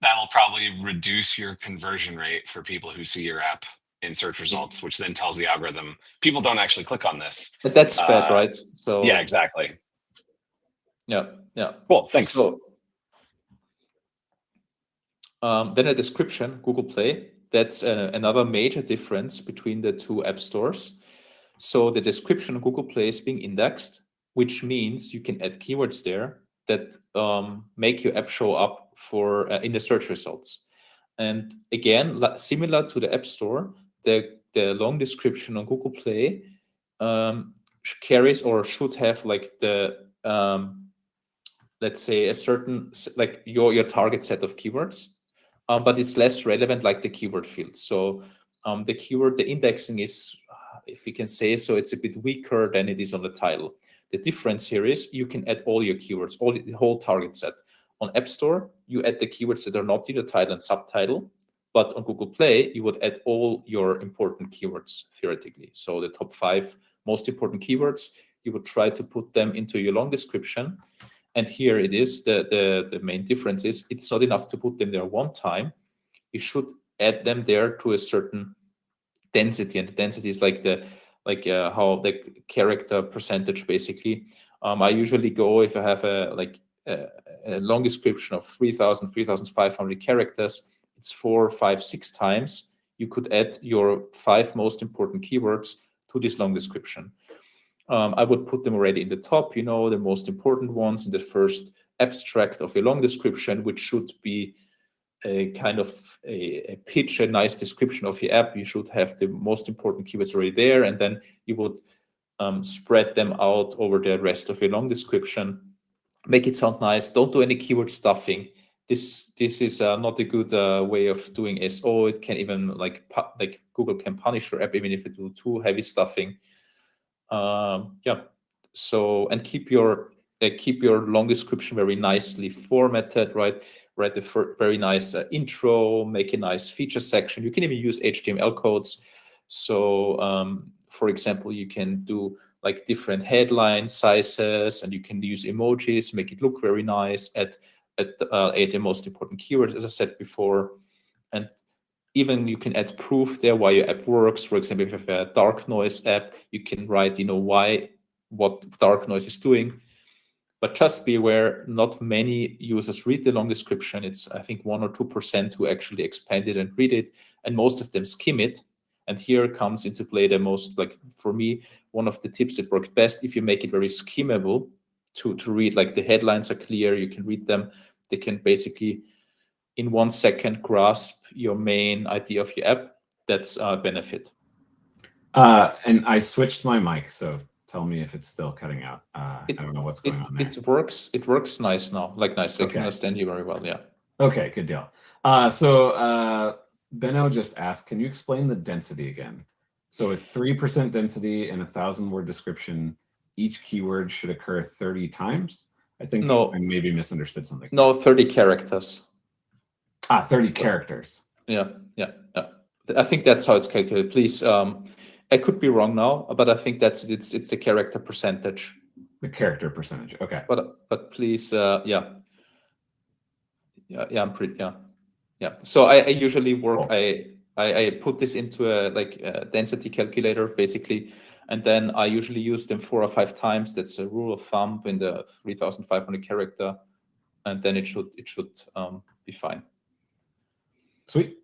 S1: that'll probably reduce your conversion rate for people who see your app in search results, which then tells the algorithm people don't actually click on this.
S2: But that's bad, right? So
S1: yeah, exactly.
S2: Yeah.
S1: Cool, thanks.
S2: So then a description, Google Play. That's another major difference between the two app stores. So the description on Google Play is being indexed, which means you can add keywords there that make your app show up for in the search results. And again, similar to the App Store, the long description on Google Play carries or should have like the let's say a certain like your target set of keywords, but it's less relevant like the keyword field. So the indexing is, if you can say so, it's a bit weaker than it is on the title. The difference here is you can add all your keywords, the whole target set. On App Store, you add the keywords that are not in the title and subtitle, but on Google Play, you would add all your important keywords theoretically. So the top 5 most important keywords, you would try to put them into your long description. And here it is, the main difference is it's not enough to put them there one time. You should add them there to a certain density, and the density is like how the character percentage basically. I usually go, if I have a long description of 3,000, 3,500 characters, it's 4, 5, 6 times you could add your 5 most important keywords to this long description. I would put them already in the top, the most important ones in the first abstract of a long description, which should be a kind of a pitch, a nice description of your app. You should have the most important keywords already there, and then you would spread them out over the rest of your long description. Make it sound nice. Don't do any keyword stuffing. This is not a good way of doing SO. It can even like Google can punish your app even if you do too heavy stuffing. Yeah. So, and keep your long description very nicely formatted, right? Write a very nice intro, make a nice feature section. You can even use HTML codes. So, for example, you can do like different headline sizes, and you can use emojis, make it look very nice. Add the most important keywords, as I said before, and even you can add proof there why your app works. For example, if you have a dark noise app, you can write, what dark noise is doing. But just be aware, not many users read the long description. It's, I think, 1 or 2% who actually expand it and read it, and most of them skim it. And here comes into play the most, like for me, one of the tips that worked best. If you make it very skimmable to read, like the headlines are clear, you can read them. They can basically in 1 second grasp your main idea of your app. That's a benefit.
S1: And I switched my mic, so tell me if it's still cutting out. I don't know what's going on there.
S2: It works nice now, like nice. I can understand you very well, yeah.
S1: Okay, good deal. So Benno just asked, can you explain the density again? So with 3% density and 1,000-word description, each keyword should occur 30 times? I think I maybe misunderstood something.
S2: No, 30 characters.
S1: 30 characters.
S2: Yeah. I think that's how it's calculated. Please, I could be wrong now, but I think it's the character percentage.
S1: The character percentage, okay.
S2: But please, yeah, I'm pretty, yeah. So I usually work. Cool. I put this into a density calculator basically, and then I usually use them 4 or 5 times. That's a rule of thumb in the 3,500 character, and then it should be fine.
S1: Sweet.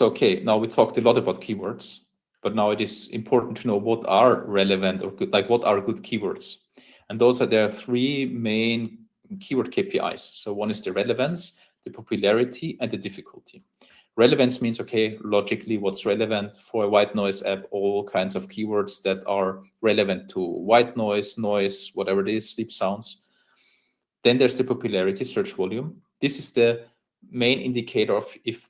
S2: Okay, now we talked a lot about keywords, but now it is important to know what are relevant or good, like what are good keywords. And there are 3 main keyword KPIs. So one is the relevance, the popularity, and the difficulty. Relevance means, okay, logically what's relevant for a white noise app, all kinds of keywords that are relevant to white noise, whatever it is, sleep sounds. Then there's the popularity, search volume. This is the main indicator of if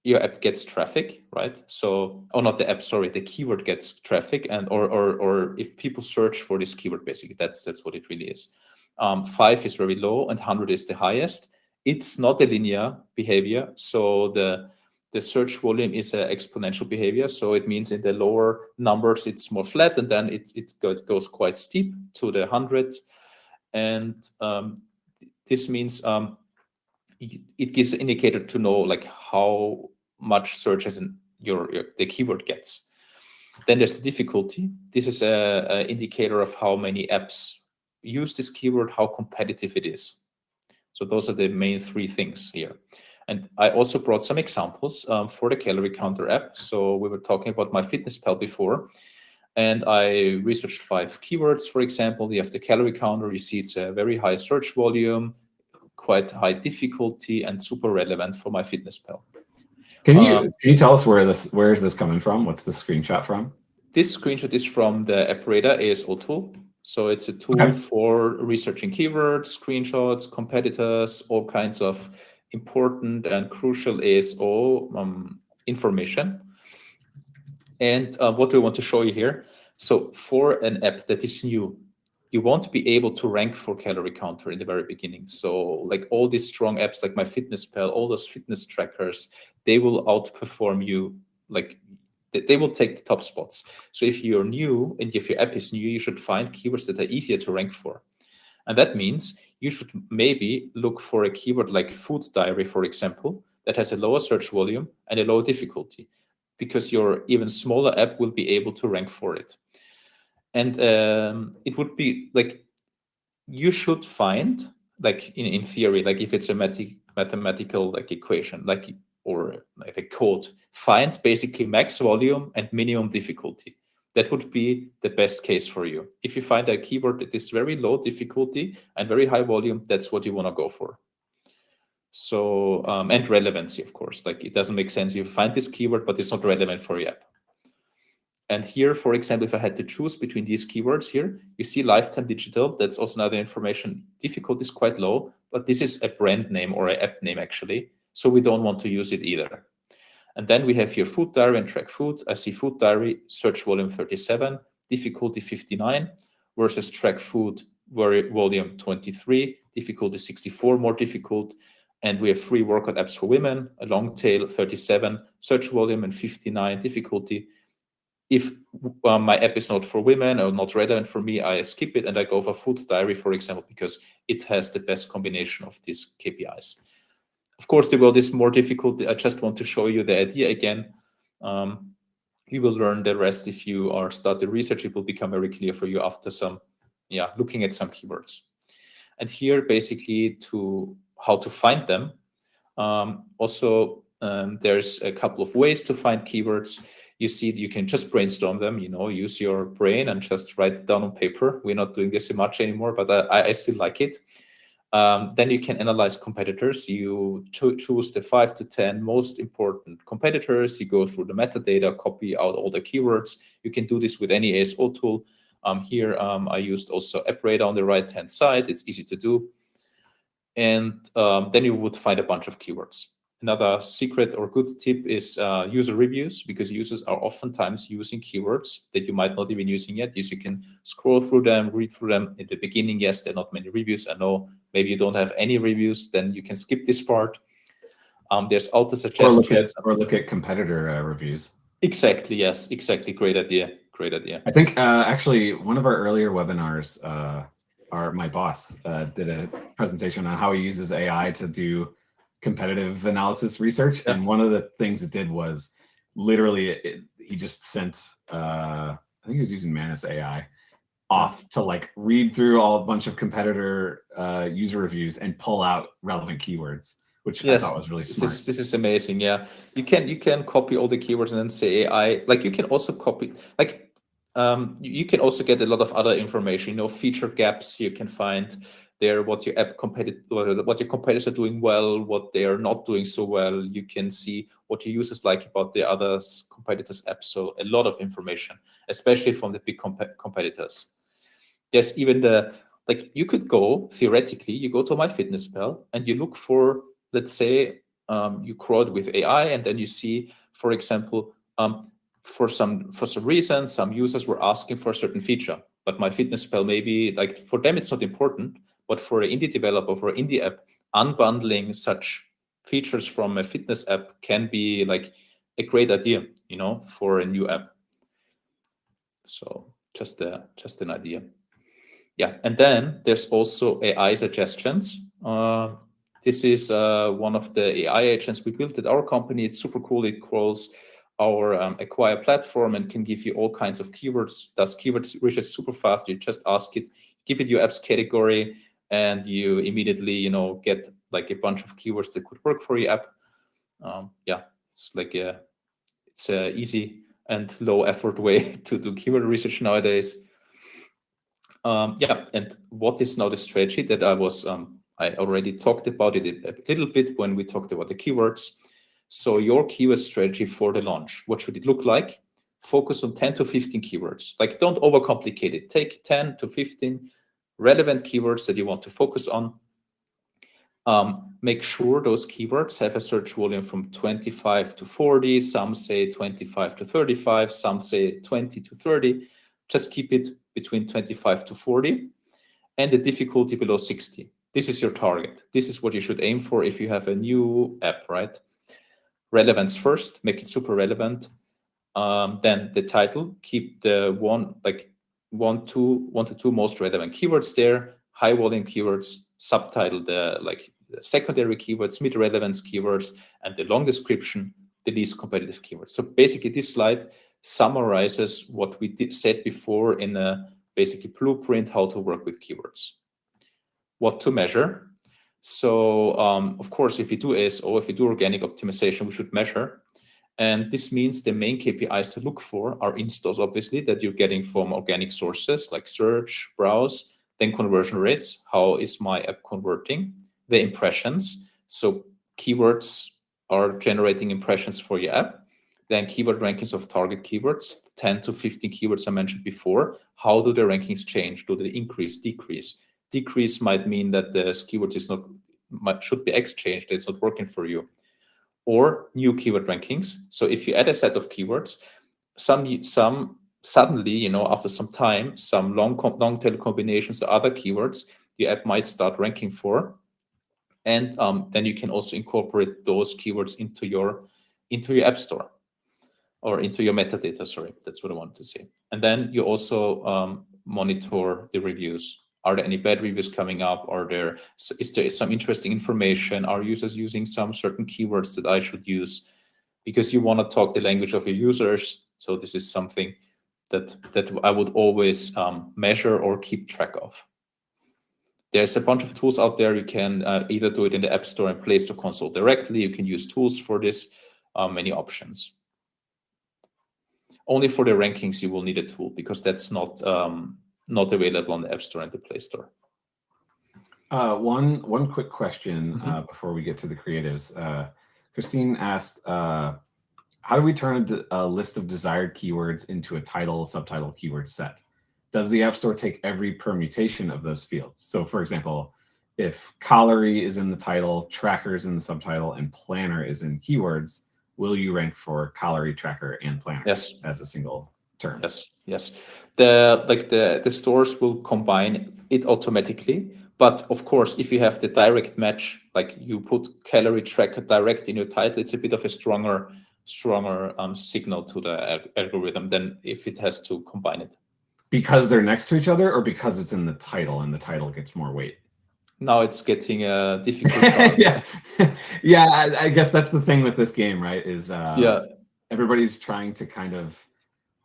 S2: your app gets traffic, right? So, not the app, sorry, the keyword gets traffic, and or if people search for this keyword, basically, that's what it really is. 5 is very low, and 100 is the highest. It's not a linear behavior, so the search volume is an exponential behavior. So it means in the lower numbers it's more flat, and then it goes quite steep to the 100, and this means it gives an indicator to know like how much searches the keyword gets. Then there's the difficulty. This is an indicator of how many apps use this keyword, how competitive it is. So those are the main 3 things here. And I also brought some examples for the calorie counter app. So we were talking about MyFitnessPal before, and I researched 5 keywords. For example, you have the calorie counter. You see it's a very high search volume, quite high difficulty, and super relevant for MyFitnessPal.
S1: Can you tell us where is this coming from? What's the screenshot from?
S2: This screenshot is from the AppRadar ASO tool. So it's a tool for researching keywords, screenshots, competitors, all kinds of important and crucial ASO information. And what we want to show you here. So for an app that is new, you won't be able to rank for calorie counter in the very beginning. So like all these strong apps like MyFitnessPal, all those fitness trackers, they will outperform you. Like they will take the top spots. So if you're new and if your app is new, you should find keywords that are easier to rank for. And that means you should maybe look for a keyword like food diary, for example, that has a lower search volume and a lower difficulty, because your even smaller app will be able to rank for it. And it would be like, you should find, like in theory, like if it's a mathematical like equation, like or like a code, find basically max volume and minimum difficulty. That would be the best case for you. If you find a keyword that is very low difficulty and very high volume, that's what you want to go for. So, and relevancy, of course, like it doesn't make sense. You find this keyword, but it's not relevant for your app. And here, for example, if I had to choose between these keywords here, you see lifetime digital. That's also another information. Difficulty is quite low, but this is a brand name or an app name, actually. So we don't want to use it either. And then we have here food diary and track food. I see food diary, search volume 37, difficulty 59, versus track food, volume 23, difficulty 64, more difficult. And we have free workout apps for women, a long tail 37, search volume and 59, difficulty. If my app is not for women or not relevant for me, I skip it and I go for food diary, for example, because it has the best combination of these KPIs. Of course, the world is more difficult. I just want to show you the idea again. You will learn the rest if you are start the research. It will become very clear for you after some, looking at some keywords. And here, basically, how to find them. There's a couple of ways to find keywords. You see, you can just brainstorm them, use your brain and just write it down on paper. We're not doing this much anymore, but I still like it. Then you can analyze competitors. You choose the 5 to 10 most important competitors. You go through the metadata, copy out all the keywords. You can do this with any ASO tool. Here, I used also AppRadar on the right-hand side. It's easy to do. And then you would find a bunch of keywords. Another secret or good tip is user reviews, because users are oftentimes using keywords that you might not even using yet. You can scroll through them, read through them. In the beginning, yes, there are not many reviews. I know maybe you don't have any reviews, then you can skip this part. There's auto suggestions.
S1: Or look at competitor reviews.
S2: Exactly, yes, exactly. Great idea. Great idea.
S1: I think actually one of our earlier webinars, my boss did a presentation on how he uses AI to do competitive analysis research. And one of the things it did was literally he just sent, I think he was using Manus AI off to like read through a bunch of competitor user reviews and pull out relevant keywords, which I thought was really smart.
S2: This is amazing. Yeah, you can copy all the keywords and then say AI. Like you can also copy, like you can also get a lot of other information. Feature gaps you can find there, what your competitors are doing well, what they are not doing so well. You can see what your users like about the other competitors' apps. So a lot of information, especially from the big competitors. There's even you could go, theoretically, you go to MyFitnessPal and you look for, let's say, you crawl with AI and then you see, for example, for some reason, some users were asking for a certain feature, but MyFitnessPal maybe, like for them, it's not important, but for an indie developer, for an indie app, unbundling such features from a fitness app can be like a great idea, for a new app. So just an idea. Yeah, and then there's also AI suggestions. This is one of the AI agents we built at our company. It's super cool. It crawls our Acquire platform and can give you all kinds of keywords. Does keywords research super fast. You just ask it, give it your app's category, and you immediately, get like a bunch of keywords that could work for your app. It's like it's a easy and low effort way to do keyword research nowadays. And what is now the strategy that I already talked about it a little bit when we talked about the keywords. So your keyword strategy for the launch, what should it look like? Focus on 10 to 15 keywords. Like, don't overcomplicate it. Take 10 to 15 relevant keywords that you want to focus on. Make sure those keywords have a search volume from 25 to 40. Some say 25 to 35. Some say 20 to 30. Just keep it between 25 to 40 and the difficulty below 60. This is your target. This is what you should aim for if you have a new app, right? Relevance first, make it super relevant. Then the title, keep the one to two most relevant keywords there, high volume keywords, subtitle the secondary keywords, mid relevance keywords, and the long description, the least competitive keywords. So basically this slide summarizes what we said before in a basically blueprint how to work with keywords. What to measure? So of course, if we do ASO, if we do organic optimization, we should measure. And this means the main KPIs to look for are installs, obviously, that you're getting from organic sources like search, browse, then conversion rates. How is my app converting? The impressions. So keywords are generating impressions for your app. Then keyword rankings of target keywords, 10 to 15 keywords I mentioned before. How do the rankings change? Do they increase, decrease? Decrease might mean that the keyword is not, should be exchanged. It's not working for you. Or new keyword rankings. So if you add a set of keywords, some suddenly, after some time, some long tail combinations of other keywords, your app might start ranking for, and then you can also incorporate those keywords into your app store or into your metadata. Sorry, that's what I wanted to say. And then you also monitor the reviews. Are there any bad reviews coming up? Is there some interesting information? Are users using some certain keywords that I should use? Because you want to talk the language of your users. So this is something that I would always measure or keep track of. There's a bunch of tools out there. You can either do it in the App Store and Play Store console directly. You can use tools for this, many options. Only for the rankings, you will need a tool because that's not available on the App Store and the Play Store.
S1: One quick question before we get to the creatives. Christine asked, how do we turn a list of desired keywords into a title, subtitle keyword set? Does the App Store take every permutation of those fields? So for example, if calorie is in the title, tracker is in the subtitle, and planner is in keywords, will you rank for calorie, tracker, and planner as a single term?
S2: Yes. The stores will combine it automatically. But of course, if you have the direct match, like you put calorie tracker direct in your title, it's a bit of a stronger signal to the algorithm than if it has to combine it.
S1: Because they're next to each other, or because it's in the title and the title gets more weight?
S2: Now it's getting a difficult.
S1: Yeah. I guess that's the thing with this game, right? Is everybody's trying to kind of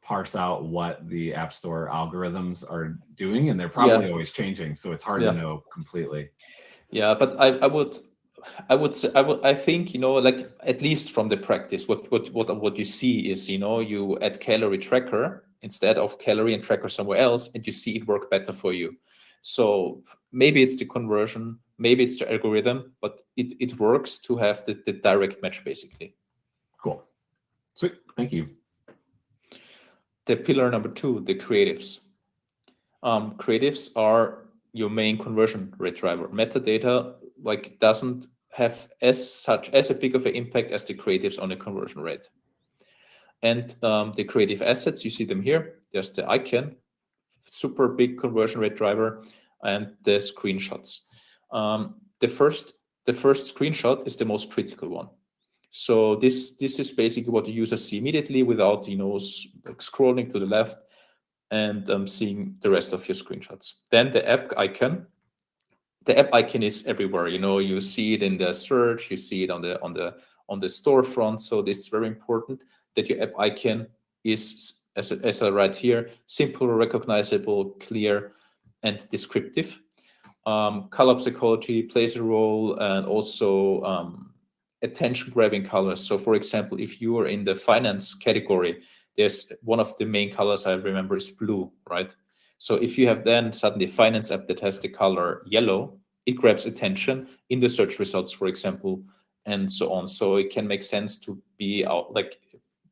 S1: parse out what the App Store algorithms are doing, and they're probably always changing, so it's hard to know completely.
S2: Yeah, but I think, like at least from the practice, what you see is, you add calorie tracker instead of calorie and tracker somewhere else, and you see it work better for you. So maybe it's the conversion, maybe it's the algorithm, but it works to have the direct match basically.
S1: Cool. Sweet. Thank you.
S2: The pillar number 2, the creatives. Creatives are your main conversion rate driver. Metadata doesn't have as a big of an impact as the creatives on the conversion rate. And the creative assets, you see them here. There's the icon, super big conversion rate driver, and the screenshots. The first screenshot is the most critical one. So this is basically what the users see immediately without scrolling to the left and seeing the rest of your screenshots. Then the app icon. The app icon is everywhere. You see it in the search, you see it on the storefront. So this is very important that your app icon is, as I write here, simple, recognizable, clear, and descriptive. Color psychology plays a role, and also attention-grabbing colors. So, for example, if you are in the finance category, there's one of the main colors I remember is blue, right? So if you have then suddenly a finance app that has the color yellow, it grabs attention in the search results, for example, and so on. So it can make sense to be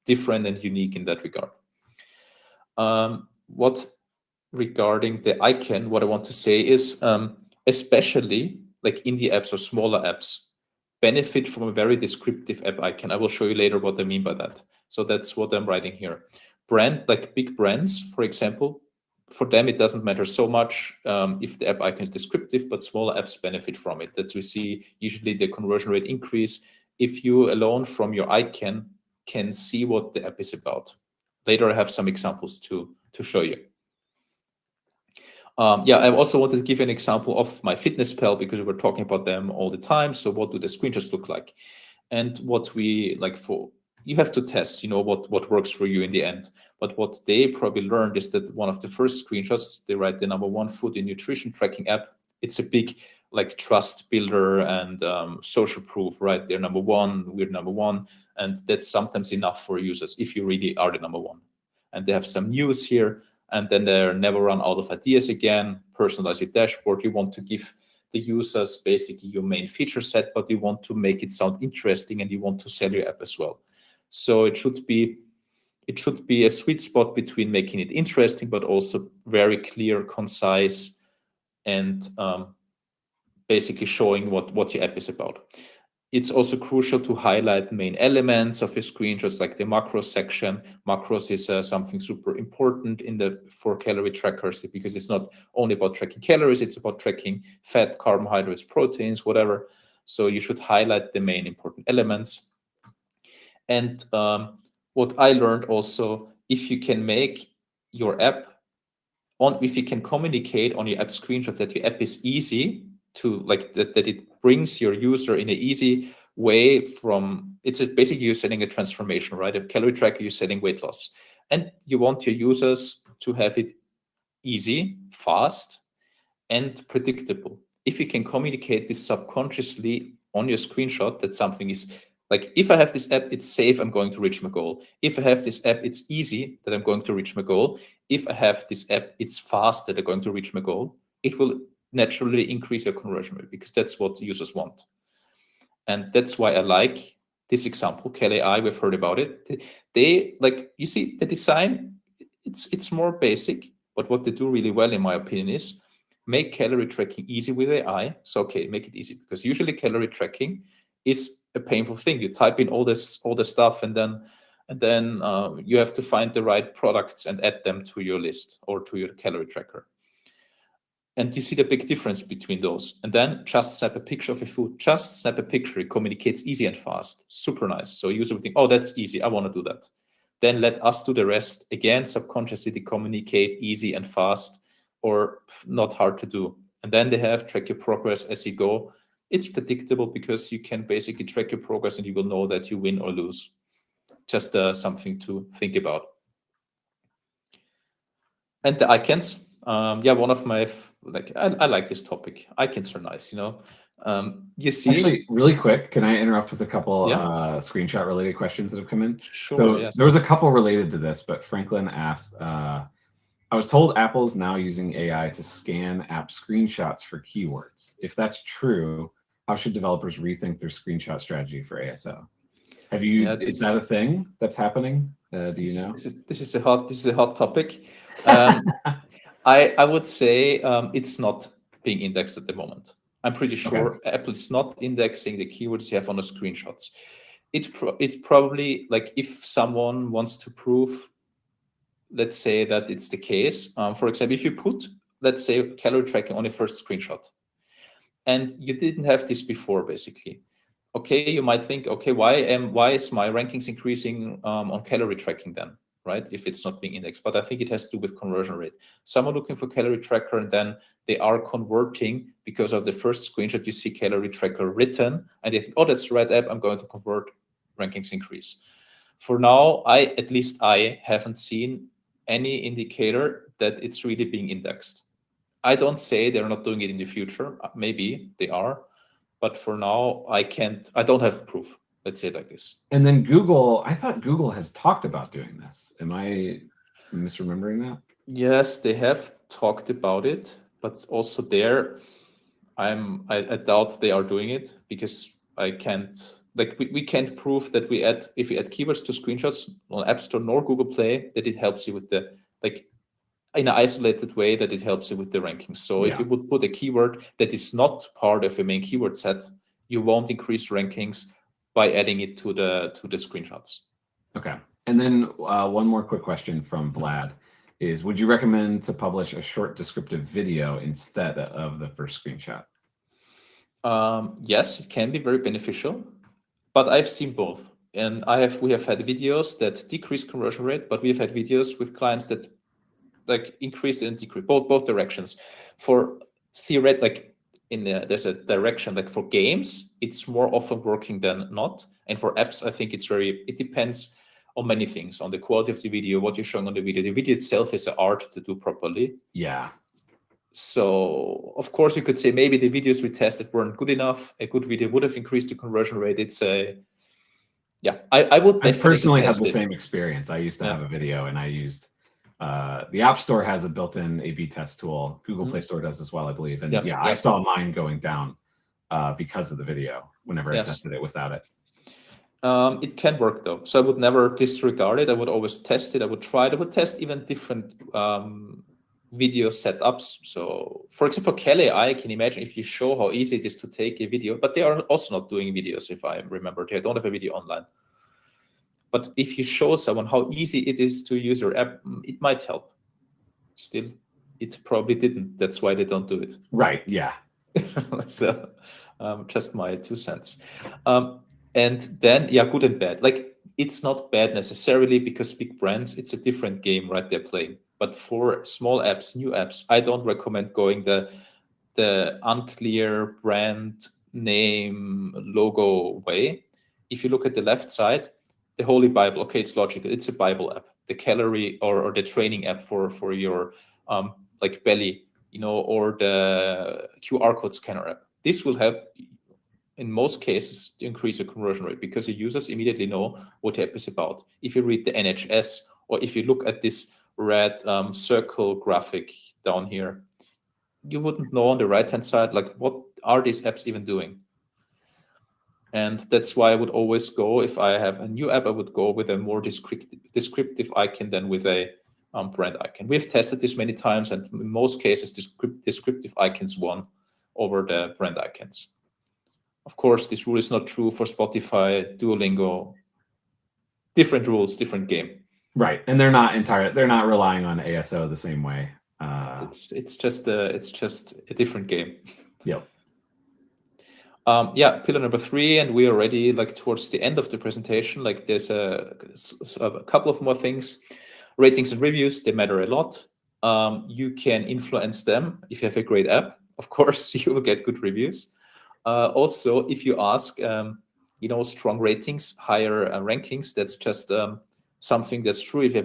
S2: different and unique in that regard. Regarding the icon, what I want to say is, especially like indie apps or smaller apps, benefit from a very descriptive app icon. I will show you later what I mean by that. So that's what I'm writing here. Big brands, for example, for them it doesn't matter so much if the app icon is descriptive, but smaller apps benefit from it. That we see usually the conversion rate increase if you alone from your icon can see what the app is about. Later I have some examples to show you. I also wanted to give you an example of my fitness pal because we were talking about them all the time. So what do the screenshots look like? And what we you have to test, what works for you in the end. But what they probably learned is that one of the first screenshots, they write the number 1 food and nutrition tracking app. It's a big like trust builder and social proof, right? They're number one, we're number one, and that's sometimes enough for users if you really are the number one. And they have some news here, and then they're never run out of ideas again. Personalize your dashboard. You want to give the users basically your main feature set, but you want to make it sound interesting, and you want to sell your app as well. So it should be a sweet spot between making it interesting, but also very clear, concise, and basically showing what your app is about. It's also crucial to highlight main elements of your screenshots, like the macros section. Macros is something super important for calorie trackers, because it's not only about tracking calories, it's about tracking fat, carbohydrates, proteins, whatever. So you should highlight the main important elements. And what I learned also, if you can make your app if you can communicate on your app screenshots that your app is easy to, like, that it brings your user in an easy way from, it's basically you're setting a transformation, right? A calorie tracker, you're setting weight loss, and you want your users to have it easy, fast, and predictable. If you can communicate this subconsciously on your screenshot, that something is like, if I have this app, it's safe, I'm going to reach my goal. If I have this app, it's easy, that I'm going to reach my goal. If I have this app, it's fast, that I'm going to reach my goal. It will naturally increase your conversion rate, because that's what users want. And that's why I like this example, KPI, we've heard about it. They, like, you see the design, it's more basic, but what they do really well, in my opinion, is make calorie tracking easy with AI. So, okay, make it easy, because usually calorie tracking is a painful thing. You type in all this stuff, and then you have to find the right products and add them to your list or to your calorie tracker. And you see the big difference between those. And then just snap a picture of your food. Just snap a picture. It communicates easy and fast. Super nice. So user will think, oh, that's easy, I want to do that. Then let us do the rest. Again, subconsciously, they communicate easy and fast, or not hard to do. And then they have track your progress as you go. It's predictable, because you can basically track your progress and you will know that you win or lose. Just something to think about. And the icons, one of my, I like this topic. Icons are nice, you see.
S6: Actually, really quick, can I interrupt with a couple
S2: Yeah.
S6: screenshot related questions that have come in?
S2: Sure.
S6: So
S2: yes.
S6: there was a couple related to this, but Franklin asked, I was told Apple's now using AI to scan app screenshots for keywords. If that's true, how should developers rethink their screenshot strategy for ASO? Have you? Is that a thing that's happening? Do you know?
S2: This is a hot topic. I would say it's not being indexed at the moment. I'm pretty sure Apple is not indexing the keywords you have on the screenshots. It's probably, like, if someone wants to prove, let's say, that it's the case. For example, if you put, let's say, calorie tracking on your first screenshot, and you didn't have this before, basically. Okay, you might think, okay, why is my rankings increasing on calorie tracking then, right? If it's not being indexed. But I think it has to do with conversion rate. Someone looking for calorie tracker, and then they are converting because of the first screenshot, you see calorie tracker written, and they think, oh, that's the right app, I'm going to convert, rankings increase. For now, at least I haven't seen any indicator that it's really being indexed. I don't say they're not doing it in the future. Maybe they are. But for now, I don't have proof. Let's say it like this.
S6: And then Google, I thought Google has talked about doing this. Am I misremembering that?
S2: Yes, they have talked about it, but also there, I doubt they are doing it, because I can't, like, we can't prove that if we add keywords to screenshots on App Store nor Google Play, that it helps you with the, like, in an isolated way, that it helps you with the rankings. So if you would put a keyword that is not part of your main keyword set, you won't increase rankings by adding it to the screenshots.
S6: Okay. And then one more quick question from Vlad is, would you recommend to publish a short descriptive video instead of the first screenshot?
S2: Yes, it can be very beneficial, but I've seen both. And we have had videos that decrease conversion rate, but we've had videos with clients that, like, increased and decreased, both directions. For theoretic, like, there's a direction, like for games, it's more often working than not. And for apps, I think it depends on many things, on the quality of the video, what you're showing on the video. The video itself is an art to do properly.
S6: Yeah.
S2: So of course you could say maybe the videos we tested weren't good enough. A good video would have increased the conversion rate. It's a I would
S6: I
S2: definitely
S6: personally had
S2: test
S6: the
S2: it.
S6: same experience. I used to
S2: Yeah.
S6: have a video, and I used the App Store has a built-in A/B test tool. Google Play Store does as well, I believe. And
S2: Yep,
S6: I
S2: yep.
S6: saw mine going down because of the video whenever I
S2: Yes.
S6: tested it without it.
S2: It can work though. So I would never disregard it. I would always test it. I would try it. I would test even different video setups. So for example, Kelly, I can imagine if you show how easy it is to take a video, but they are also not doing videos, if I remember. They don't have a video online. But if you show someone how easy it is to use your app, it might help. Still, it probably didn't. That's why they don't do it.
S6: Right, yeah.
S2: So just my 2 cents. And then, good and bad. Like, it's not bad necessarily because big brands, it's a different game, right? They're playing. But for small apps, new apps, I don't recommend going the unclear brand name logo way. If you look at the left side, the Holy Bible, okay, it's logical. It's a Bible app. The calorie or the training app for your like belly, or the QR code scanner app. This will help in most cases to increase your conversion rate because the users immediately know what the app is about. If you read the NHS or if you look at this red circle graphic down here, you wouldn't know on the right-hand side, like, what are these apps even doing? And that's why I would always go, if I have a new app, I would go with a more descriptive icon than with a brand icon. We've tested this many times, and in most cases, descriptive icons won over the brand icons. Of course, this rule is not true for Spotify, Duolingo. Different rules, different game.
S6: Right, and they're not relying on ASO the same way.
S2: It's just a different game.
S6: Yep.
S2: Pillar number 3, and we're already like towards the end of the presentation. Like, there's a couple of more things. Ratings and reviews, they matter a lot. You can influence them. If you have a great app, of course, you will get good reviews. Also, if you ask, strong ratings, higher rankings, that's just something that's true. If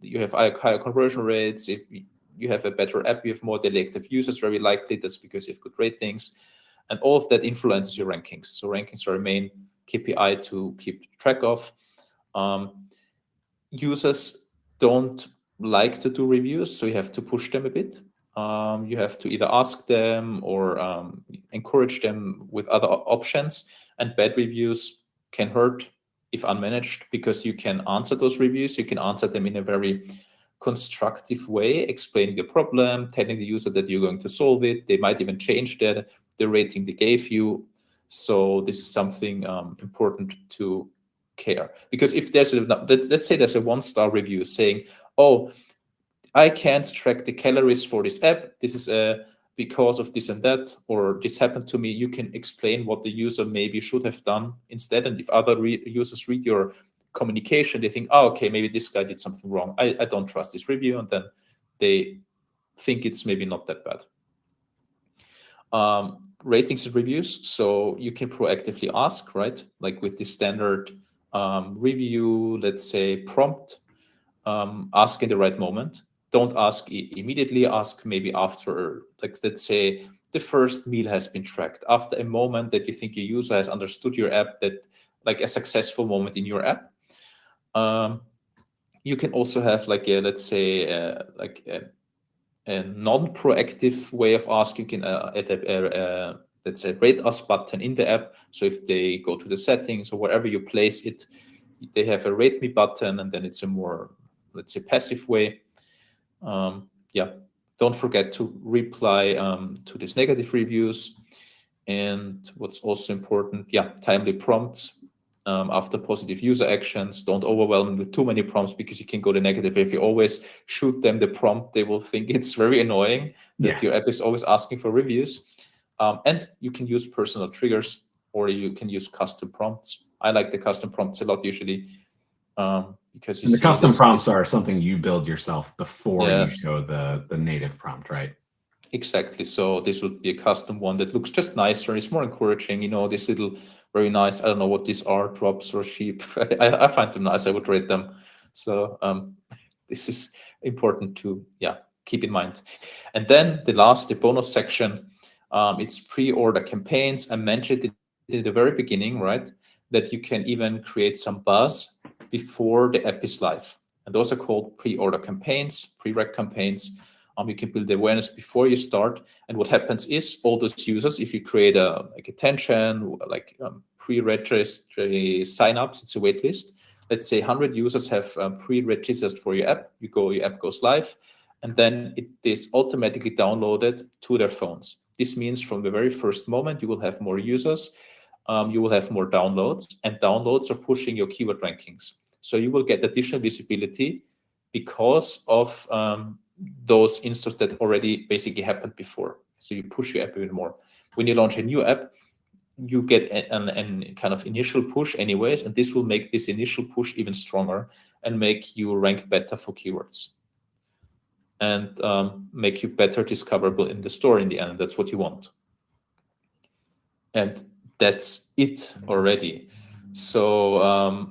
S2: you have higher conversion rates, if you have a better app, you have more daily active users, very likely that's because you have good ratings. And all of that influences your rankings. So rankings are a main KPI to keep track of. Users don't like to do reviews, so you have to push them a bit. You have to either ask them or encourage them with other options. And bad reviews can hurt if unmanaged, because you can answer those reviews. You can answer them in a very constructive way, explaining the problem, telling the user that you're going to solve it. They might even change the rating they gave you. So this is something important to care. Because if there's let's say there's a 1-star review saying, oh, I can't track the calories for this app. This is because of this and that, or this happened to me. You can explain what the user maybe should have done instead. And if other users read your communication, they think, oh, okay, maybe this guy did something wrong. I don't trust this review. And then they think it's maybe not that bad. Ratings and reviews. So you can proactively ask, right? Like with the standard review, let's say prompt, ask in the right moment. Don't ask immediately, ask maybe after, like, let's say the first meal has been tracked, after a moment that you think your user has understood your app, that like a successful moment in your app. You can also have like a, let's say, a non-proactive way of asking. You can add let's say, rate us button in the app. So if they go to the settings or wherever you place it, they have a rate me button, and then it's a more, let's say, passive way. Don't forget to reply to these negative reviews. And what's also important, timely prompts after positive user actions. Don't overwhelm them with too many prompts, because you can go to negative. If you always shoot them the prompt, they will think it's very annoying that your app is always asking for reviews. And you can use personal triggers, or you can use custom prompts. I like the custom prompts a lot usually, because
S6: the custom prompts are something you build yourself before you show the native prompt, right?
S2: Exactly. So this would be a custom one that looks just nicer. It's more encouraging. This little, very nice, I don't know what these are, drops or sheep. I find them nice. I would rate them. So this is important to keep in mind. And then the bonus section, it's pre-order campaigns. I mentioned it in the very beginning, right? That you can even create some buzz before the app is live. And those are called pre-order campaigns, pre-rec campaigns. You can build awareness before you start. And what happens is all those users, if you create a attention, pre-registry signups, it's a wait list. Let's say 100 users have pre-registered for your app. Your app goes live, and then it is automatically downloaded to their phones. This means from the very first moment, you will have more users, you will have more downloads, and downloads are pushing your keyword rankings. So you will get additional visibility because of those installs that already basically happened before. So you push your app even more. When you launch a new app, you get an kind of initial push anyways, and this will make this initial push even stronger and make you rank better for keywords and make you better discoverable in the store in the end. That's what you want. And that's it already. So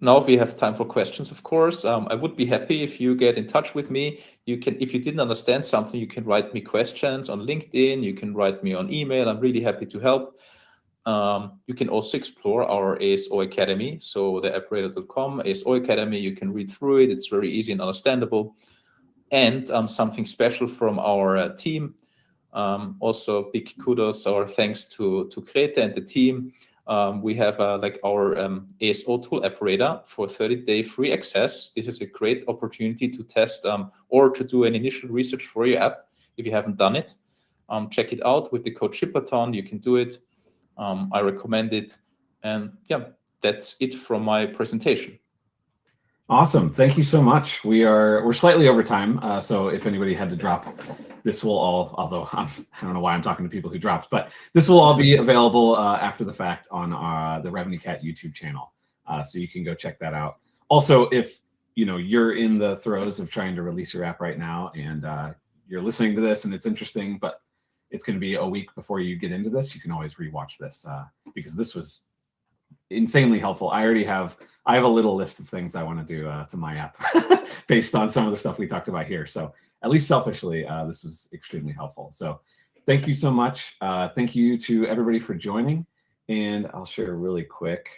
S2: now we have time for questions, of course. I would be happy if you get in touch with me. You can, if you didn't understand something, you can write me questions on LinkedIn. You can write me on email. I'm really happy to help. You can also explore our ASO Academy. So the appradar.com ASO Academy, you can read through it. It's very easy and understandable. And something special from our team. Also big kudos or thanks to Grete and the team. We have like our ASO tool AppRadar for 30-day free access. This is a great opportunity to test or to do an initial research for your app if you haven't done it. Check it out with the code Shipaton. You can do it. I recommend it. And yeah, that's it from my presentation.
S6: Awesome. Thank you so much. We're slightly over time. So if anybody had to drop, this will all, although I don't know why I'm talking to people who dropped, but this will all be available after the fact on the RevenueCat YouTube channel. So you can go check that out. Also, if you're in the throes of trying to release your app right now and you're listening to this and it's interesting, but it's going to be a week before you get into this, you can always rewatch this because this was insanely helpful. I have a little list of things I want to do to my app based on some of the stuff we talked about here. So at least selfishly, this was extremely helpful. So thank you so much. Thank you to everybody for joining. And I'll share really quick.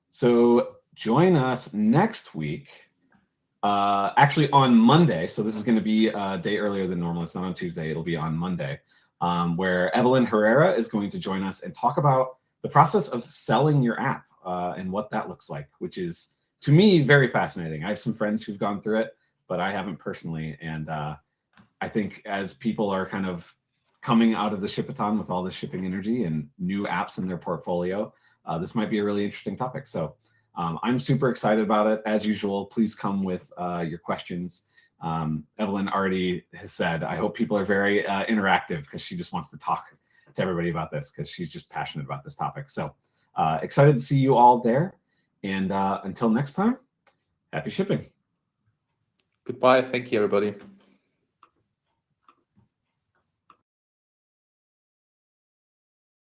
S6: So join us next week, actually on Monday. So this is going to be a day earlier than normal. It's not on Tuesday. It'll be on Monday, where Evelyn Herrera is going to join us and talk about the process of selling your app and what that looks like, which is, to me, very fascinating. I have some friends who've gone through it, but I haven't personally. And I think as people are kind of coming out of the Shipaton with all the shipping energy and new apps in their portfolio, this might be a really interesting topic. So I'm super excited about it. As usual, please come with your questions. Evelyn already has said, I hope people are very interactive because she just wants to talk to everybody about this because she's just passionate about this topic. So excited to see you all there. And until next time, happy shipping.
S2: Goodbye. Thank you, everybody.